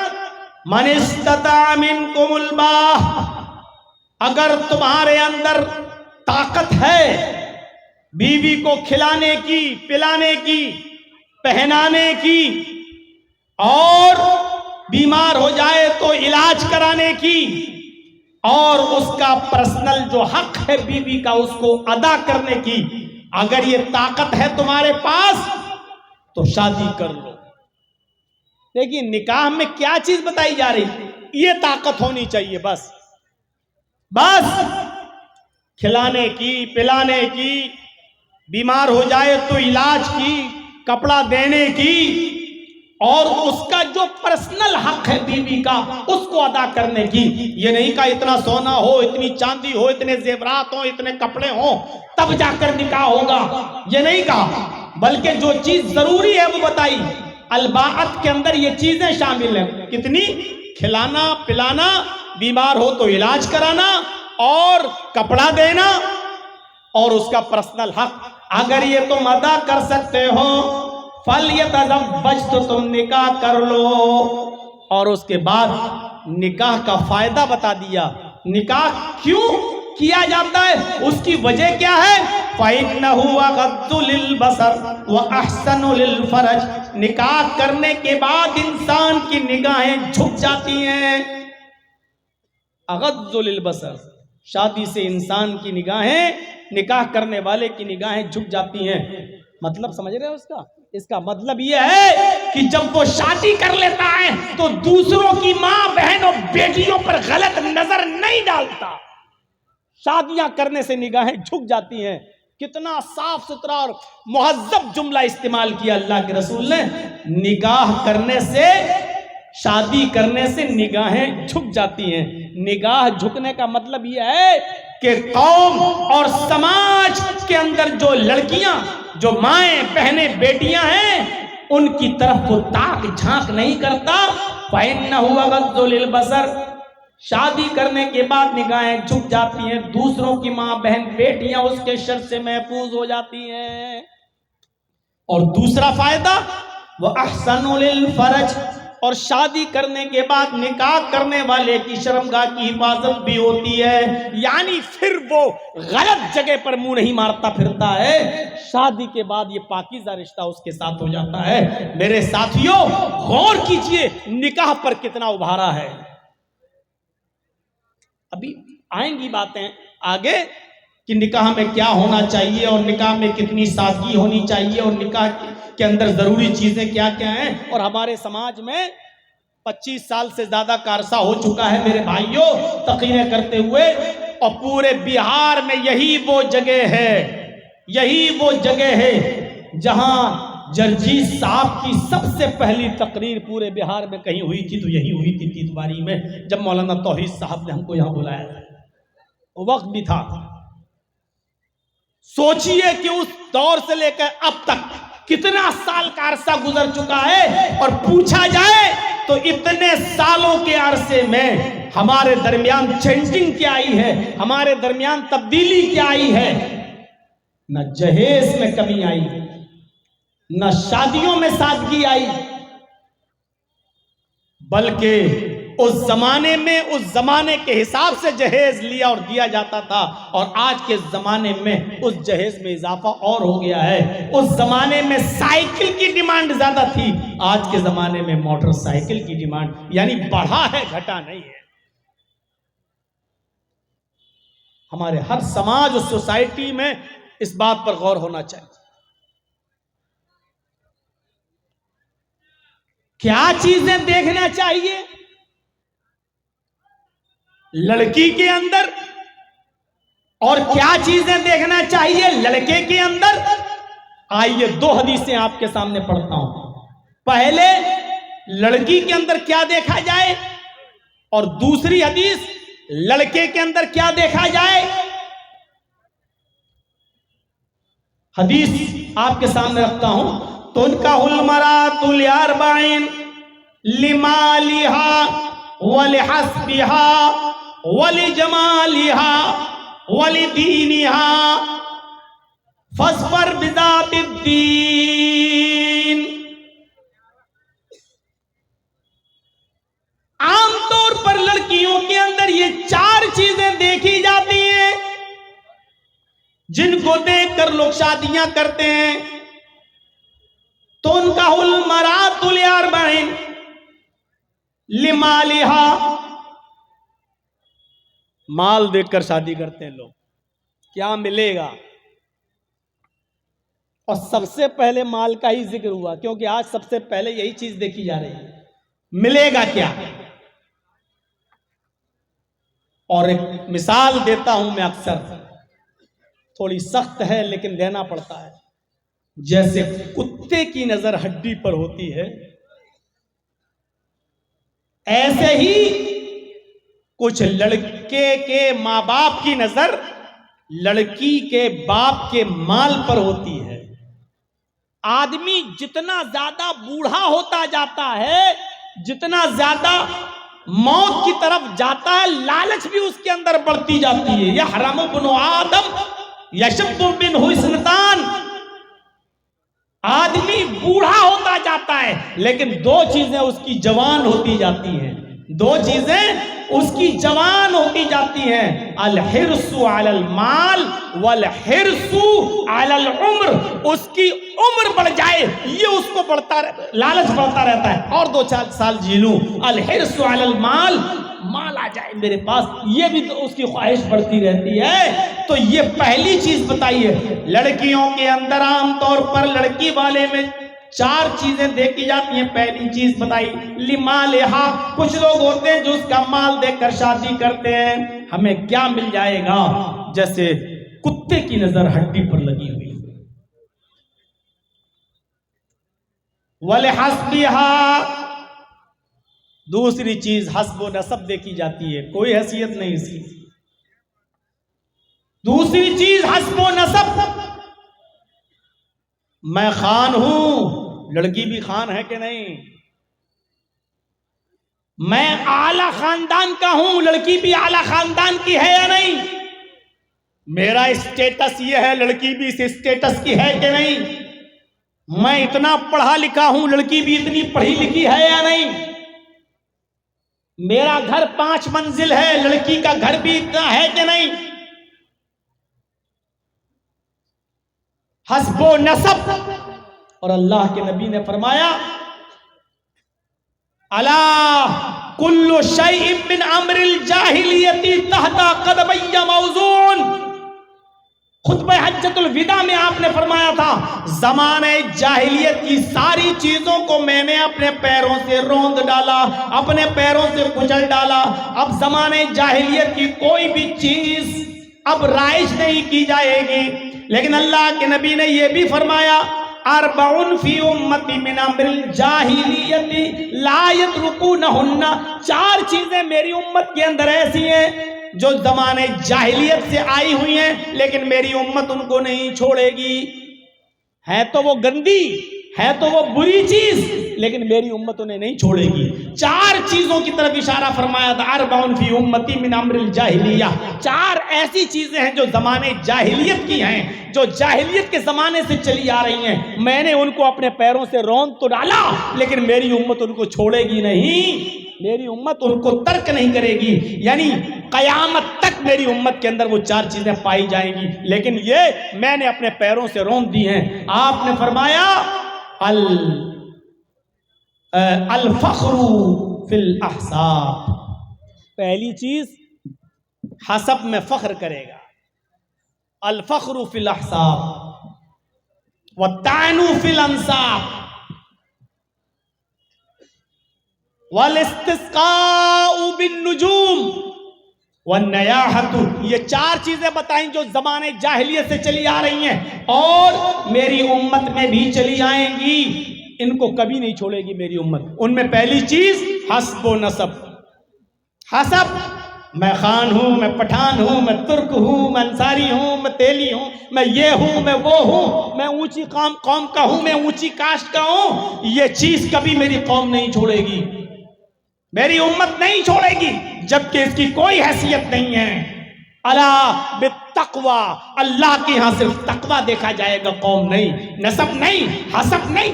من استطاع منکم الباء, اگر تمہارے اندر طاقت ہے بیوی کو کھلانے کی, پلانے کی, پہنانے کی, اور بیمار ہو جائے تو علاج کرانے کی, اور اس کا پرسنل جو حق ہے بیوی کا اس کو ادا کرنے کی, اگر یہ طاقت ہے تمہارے پاس تو شادی کر لو. دیکھیے نکاح میں کیا چیز بتائی جا رہی, یہ طاقت ہونی چاہیے. بس کھلانے کی, پلانے کی, بیمار ہو جائے تو علاج کی, کپڑا دینے کی, اور اس کا جو پرسنل حق ہے بیوی کا اس کو ادا کرنے کی. یہ نہیں کہا اتنا سونا ہو, اتنی چاندی ہو, اتنے زیورات ہو, اتنے کپڑے ہوں تب جا کر نکاح ہوگا, یہ نہیں کہا, بلکہ جو چیز ضروری ہے وہ بتائی. الباعت کے اندر یہ چیزیں شامل ہیں. کتنی؟ کھلانا, پلانا, بیمار ہو تو علاج کرانا, اور کپڑا دینا, اور اس کا پرسنل حق. اگر یہ تم ادا کر سکتے ہو فَلْيَتَزَوَّجْ, تو تم نکاح کر لو. اور اس کے بعد نکاح کا فائدہ بتا دیا. نکاح کیوں کیا جاتا ہے, اس کی وجہ کیا ہے؟ فَإِنَّهُ أَغَضُّ لِلْبَصَرِ وَأَحْسَنُ لِلْفَرْجِ. نکاح کرنے کے بعد انسان کی نگاہیں جھک جاتی ہیں. اغض للبصر, شادی سے انسان کی نگاہیں, نکاح کرنے والے کی نگاہیں جھک جاتی ہیں. مطلب سمجھ رہے ہو اس کا مطلب یہ ہے کہ جب وہ شادی کر لیتا ہے تو دوسروں کی ماں, بہن اور بیٹیوں پر غلط نظر نہیں ڈالتا. شادیاں کرنے سے نگاہیں جھک جاتی ہیں. کتنا صاف ستھرا اور مہذب جملہ استعمال کیا اللہ کے رسول نے. نکاح کرنے سے, شادی کرنے سے نگاہیں جھک جاتی ہیں. نگاہ جھکنے کا مطلب یہ ہے کہ قوم اور سماج کے اندر جو لڑکیاں, جو مائیں, بہنیں, بیٹیاں ہیں, ان کی طرف وہ تاک جھانک نہیں کرتا. فَإِنَّهُ أَغَضُّ لِلْبَصَرِ, شادی کرنے کے بعد نگاہیں جھک جاتی ہیں. دوسروں کی ماں, بہن, بیٹیاں اس کے شر سے محفوظ ہو جاتی ہیں. اور دوسرا فائدہ وَأَحْسَنُ لِلْفَرْجِ, اور شادی کرنے کے بعد نکاح کرنے والے کی شرمگاہ کی حفاظت بھی ہوتی ہے، یعنی پھر وہ غلط جگہ پر منہ نہیں مارتا پھرتا ہے، شادی کے بعد یہ پاکیزہ رشتہ اس کے ساتھ ہو جاتا ہے۔ میرے ساتھیوں غور کیجئے نکاح پر کتنا ابھارا ہے۔ ابھی آئیں گی باتیں آگے کہ نکاح میں کیا ہونا چاہیے اور نکاح میں کتنی سادگی ہونی چاہیے اور نکاح کے اندر ضروری چیزیں کیا کیا ہیں، اور ہمارے سماج میں 25 سال سے زیادہ کا عرصہ ہو چکا ہے میرے بھائیوں تقریریں کرتے ہوئے، اور پورے بہار میں یہی وہ جگہ ہے جہاں جرجیت صاحب کی سب سے پہلی تقریر پورے بہار میں کہیں ہوئی تھی تو یہی ہوئی تھی تیتواری میں، جب مولانا توحید صاحب نے ہم کو یہاں بلایا تھا، وقت بھی تھا۔ سوچئے کہ اس دور سے لے کر اب تک کتنا سال کا عرصہ گزر چکا ہے، اور پوچھا جائے تو اتنے سالوں کے عرصے میں ہمارے درمیان چینجنگ کیا آئی ہے، ہمارے درمیان تبدیلی کیا آئی ہے؟ نہ جہیز میں کمی آئی، نہ شادیوں میں سادگی آئی، بلکہ اس زمانے کے حساب سے جہیز لیا اور دیا جاتا تھا، اور آج کے زمانے میں اس جہیز میں اضافہ اور ہو گیا ہے۔ اس زمانے میں سائیکل کی ڈیمانڈ زیادہ تھی، آج کے زمانے میں موٹر سائیکل کی ڈیمانڈ، یعنی بڑھا ہے گھٹا نہیں ہے۔ ہمارے ہر سماج اور سوسائٹی میں اس بات پر غور ہونا چاہیے۔ کیا چیزیں دیکھنا چاہیے لڑکی کے اندر اور کیا چیزیں دیکھنا چاہیے لڑکے کے اندر؟ آئیے 2 حدیثیں آپ کے سامنے پڑھتا ہوں۔ پہلے لڑکی کے اندر کیا دیکھا جائے، اور دوسری حدیث لڑکے کے اندر کیا دیکھا جائے۔ حدیث آپ کے سامنے رکھتا ہوں۔ تنکح المرأۃ لأربع لمالها ولحسبها ولجمالها ولدينها فاظفر بذات الدین۔ عام طور پر لڑکیوں کے اندر یہ 4 چیزیں دیکھی جاتی ہیں جن کو دیکھ کر لوگ شادیاں کرتے ہیں۔ تنکح المرأۃ لأربع لمالها، مال دیکھ کر شادی کرتے ہیں لوگ، کیا ملے گا، اور سب سے پہلے مال کا ہی ذکر ہوا کیونکہ آج سب سے پہلے یہی چیز دیکھی جا رہی ہے، ملے گا کیا۔ اور ایک مثال دیتا ہوں میں، اکثر تھوڑی سخت ہے لیکن دینا پڑتا ہے۔ جیسے کتے کی نظر ہڈی پر ہوتی ہے، ایسے ہی کچھ لڑکے کے ماں باپ کی نظر لڑکی کے باپ کے مال پر ہوتی ہے۔ آدمی جتنا زیادہ بوڑھا ہوتا جاتا ہے، جتنا زیادہ موت کی طرف جاتا ہے، لالچ بھی اس کے اندر بڑھتی جاتی ہے۔ یحرم ابن آدم یشب منہ اثنتان، آدمی بوڑھا ہوتا جاتا ہے لیکن 2 چیزیں اس کی جوان ہوتی جاتی ہیں، 2 چیزیں اس کی جوان ہوتی جاتی ہیں، الحرص علی المال والحرص علی العمر۔ اس کی عمر بڑھ جائے یہ اس کو لالچ بڑھتا رہتا ہے، اور 2-4 سال جی لوں، الحرص علی المال، مال آ جائے میرے پاس، یہ بھی تو اس کی خواہش بڑھتی رہتی ہے۔ تو یہ پہلی چیز بتائیے، لڑکیوں کے اندر عام طور پر لڑکی والے میں 4 چیزیں دیکھی جاتی ہیں۔ پہلی چیز بتائی لمالہا، کچھ لوگ ہوتے ہیں جو اس کا مال دیکھ کر شادی کرتے ہیں، ہمیں کیا مل جائے گا، جیسے کتے کی نظر ہڈی پر لگی ہوئی۔ ولحسبہا، دوسری چیز حسب و نسب دیکھی جاتی ہے، کوئی حیثیت نہیں اس کی۔ دوسری چیز حسب و نسب، میں خان ہوں، لڑکی بھی خان ہے کہ نہیں، میں اعلی خاندان کا ہوں، لڑکی بھی اعلی خاندان کی ہے یا نہیں، میرا اسٹیٹس یہ ہے، لڑکی بھی اس اسٹیٹس کی ہے کہ نہیں، میں اتنا پڑھا لکھا ہوں، لڑکی بھی اتنی پڑھی لکھی ہے یا نہیں۔ میرا گھر 5 منزل ہے، لڑکی کا گھر بھی اتنا ہے کہ نہیں؟ حسب و نسب. اور اللہ کے نبی نے فرمایا الا کل شیء من امر الجاہلیت تحت قدمی موزون. خطبہ حجۃ الوداع میں آپ نے فرمایا تھا زمانے جاہلیت کی ساری چیزوں کو میں نے اپنے پیروں سے روند ڈالا، اپنے پیروں سے کچل ڈالا. اب زمانے جاہلیت کی کوئی بھی چیز اب رائج نہیں کی جائے گی. لیکن اللہ کے نبی نے یہ بھی فرمایا اربع فی امتی من امر الجاہلیت لا یترکونہن. 4 چیزیں میری امت کے اندر ایسی ہیں جو زمانے جاہلیت سے آئی ہوئی ہیں لیکن میری امت ان کو نہیں چھوڑے گی. ہے تو وہ گندی، ہے تو وہ بری چیز، لیکن میری امت انہیں نہیں چھوڑے گی. 4 چیزوں کی طرف اشارہ فرمایا تھا اربع فی امتی من امر الجاہلیہ. 4 ایسی چیزیں ہیں جو زمانے جاہلیت کی ہیں، جو جاہلیت کے زمانے سے چلی آ رہی ہیں. میں نے ان کو اپنے پیروں سے روند تو ڈالا لیکن میری امت ان کو چھوڑے گی نہیں، میری امت ان کو ترک نہیں کرے گی. یعنی قیامت تک میری امت کے اندر وہ 4 چیزیں پائی جائیں گی، لیکن یہ میں نے اپنے پیروں سے روند دی ہیں. آپ نے فرمایا الفخر فی الاحساب. پہلی چیز حسب میں فخر کرے گا. الفخر فی الاحساب والطعن فی الانساب والاستسقاء بالنجوم والنیاحۃ. یہ 4 چیزیں بتائیں جو زمانے جاہلیت سے چلی آ رہی ہیں اور میری امت میں بھی چلی آئیں گی. ان کو کبھی نہیں چھوڑے گی میری امت. ان میں پہلی چیز حسب و نسب. حسب، میں خان ہوں، میں پٹھان ہوں، میں ترک ہوں، میں انصاری ہوں، میں تیلی ہوں، میں یہ ہوں، میں وہ ہوں، میں اونچی قوم کا ہوں، میں اونچی کاسٹ کا ہوں. یہ چیز کبھی میری قوم نہیں چھوڑے گی، میری امت نہیں چھوڑے گی جبکہ اس کی کوئی حیثیت نہیں ہے. الا بالتقوی، اللہ کے ہاں صرف تقوی دیکھا جائے گا، قوم نہیں، نسب نہیں، حسب نہیں.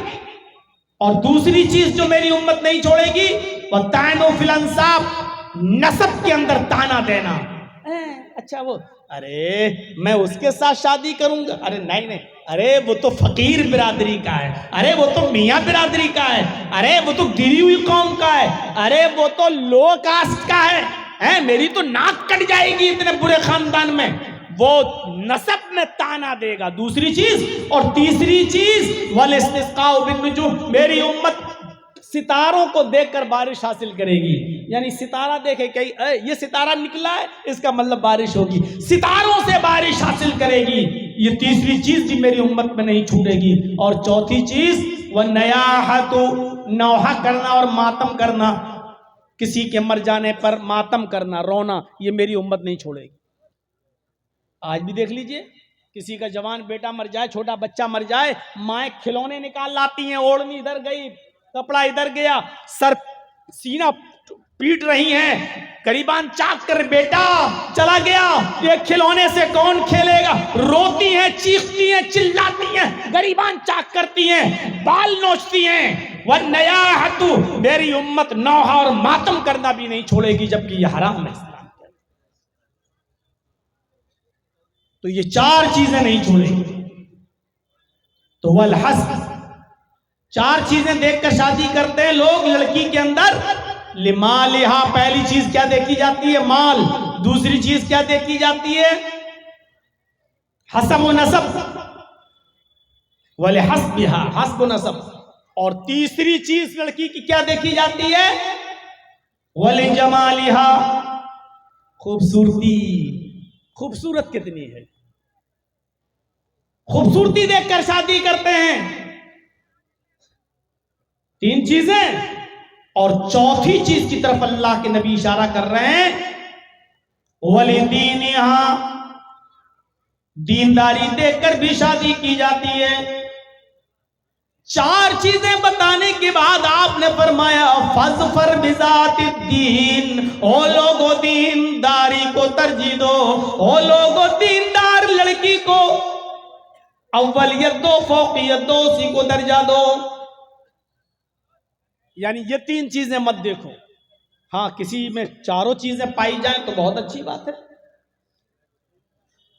اور دوسری چیز جو میری امت نہیں چھوڑے گی والطعن فی الانساب، نسب کے اندر تانا دینا. اچھا وہ ارے میں اس کے ساتھ شادی کروں گا، ارے نہیں، ارے وہ تو فقیر برادری کا ہے، ارے وہ تو میاں برادری کا ہے، ارے وہ تو گری ہوئی قوم کا ہے، ارے وہ تو لو کاسٹ کا ہے، میری تو ناک کٹ جائے گی اتنے برے خاندان میں. وہ نسب میں تانا دے گا. دوسری چیز. اور تیسری چیز والاستسقاء بالنجوم، میری امت ستاروں کو دیکھ کر بارش حاصل کرے گی. یعنی ستارہ دیکھے کہ یہ ستارہ نکلا ہے اس کا مطلب بارش ہوگی، ستاروں سے بارش حاصل کرے گی. یہ تیسری چیز بھی میری امت میں نہیں چھوٹے گی. اور چوتھی چیز والنیاحۃ، نوحہ کرنا اور ماتم کرنا، کسی کے مر جانے پر ماتم کرنا، رونا، یہ میری امت نہیں چھوڑے گی. آج بھی دیکھ لیجئے کسی کا جوان بیٹا مر جائے، چھوٹا بچہ مر جائے، مائیں کھلونے نکال لاتی ہیں، اوڑھنی ادھر گئی، کپڑا ادھر گیا، سر سینہ پیٹ رہی ہیں، قریبان چاک کر بیٹا چلا گیا، یہ کھلونے سے کون کھیلے گا. روتی ہیں، چیختی ہیں، چلاتی ہیں، قریبان چاک کرتی ہیں، بال نوچتی ہیں. والنیاحۃ، میری امت نوحہ اور ماتم کرنا بھی نہیں چھوڑے گی جبکہ یہ حرام ہے. تو یہ 4 چیزیں نہیں چھوڑے گی. تو والحسب، 4 چیزیں دیکھ کر شادی کرتے ہیں لوگ لڑکی کے اندر. لمالہا، پہلی چیز کیا دیکھی جاتی ہے؟ مال. دوسری چیز کیا دیکھی جاتی ہے؟ حسب و نسب. ولحسبہا، حسب و نسب. اور تیسری چیز لڑکی کی کیا دیکھی جاتی ہے؟ ولجمالہا، خوبصورتی. خوبصورت کتنی ہے، خوبصورتی دیکھ کر شادی کرتے ہیں. 3 چیزیں. اور چوتھی چیز کی طرف اللہ کے نبی اشارہ کر رہے ہیں وَلِدِينِهَا، دینداری دیکھ کر بھی شادی کی جاتی ہے. 4 چیزیں بتانے کے بعد آپ نے فرمایا فَاظْفَرْ بِذَاتِ الدِّينِ، او لوگو دینداری کو ترجیح دو، او لوگو دیندار لڑکی کو اولیت دو، فوقیت دو، اسی کو درجہ دو. یعنی یہ 3 چیزیں مت دیکھو. ہاں کسی میں چاروں چیزیں پائی جائیں تو بہت اچھی بات ہے،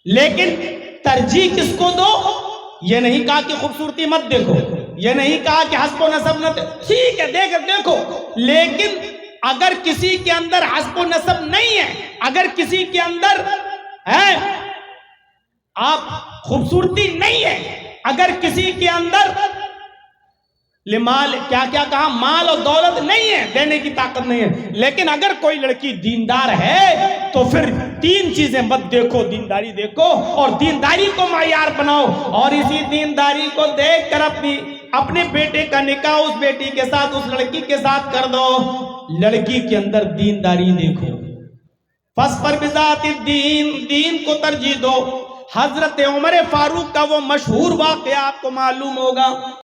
لیکن ترجیح کس کو دو؟ یہ نہیں کہا کہ خوبصورتی مت دیکھو، یہ نہیں کہا کہ حسب و نسب نہ ٹھیک ہے دیکھو، لیکن اگر کسی کے اندر حسب و نسب نہیں ہے، اگر کسی کے اندر ہے آپ خوبصورتی نہیں ہے، اگر کسی کے اندر لمال کیا کہا مال اور دولت نہیں ہے، دینے کی طاقت نہیں ہے، لیکن اگر کوئی لڑکی دیندار ہے تو پھر تین چیزیں مت دیکھو، دینداری دیکھو اور دینداری کو معیار بناؤ، اور اسی دینداری کو دیکھ کر اپنے بیٹے کا نکاح اس بیٹی کے ساتھ، اس لڑکی کے ساتھ کر دو۔ لڑکی کے اندر دینداری دیکھو، فَاصْبِرْ بِذَاتِ الدِّینِ، دین کو ترجیح دو۔ حضرت عمر فاروق کا وہ مشہور واقعہ آپ کو معلوم ہوگا،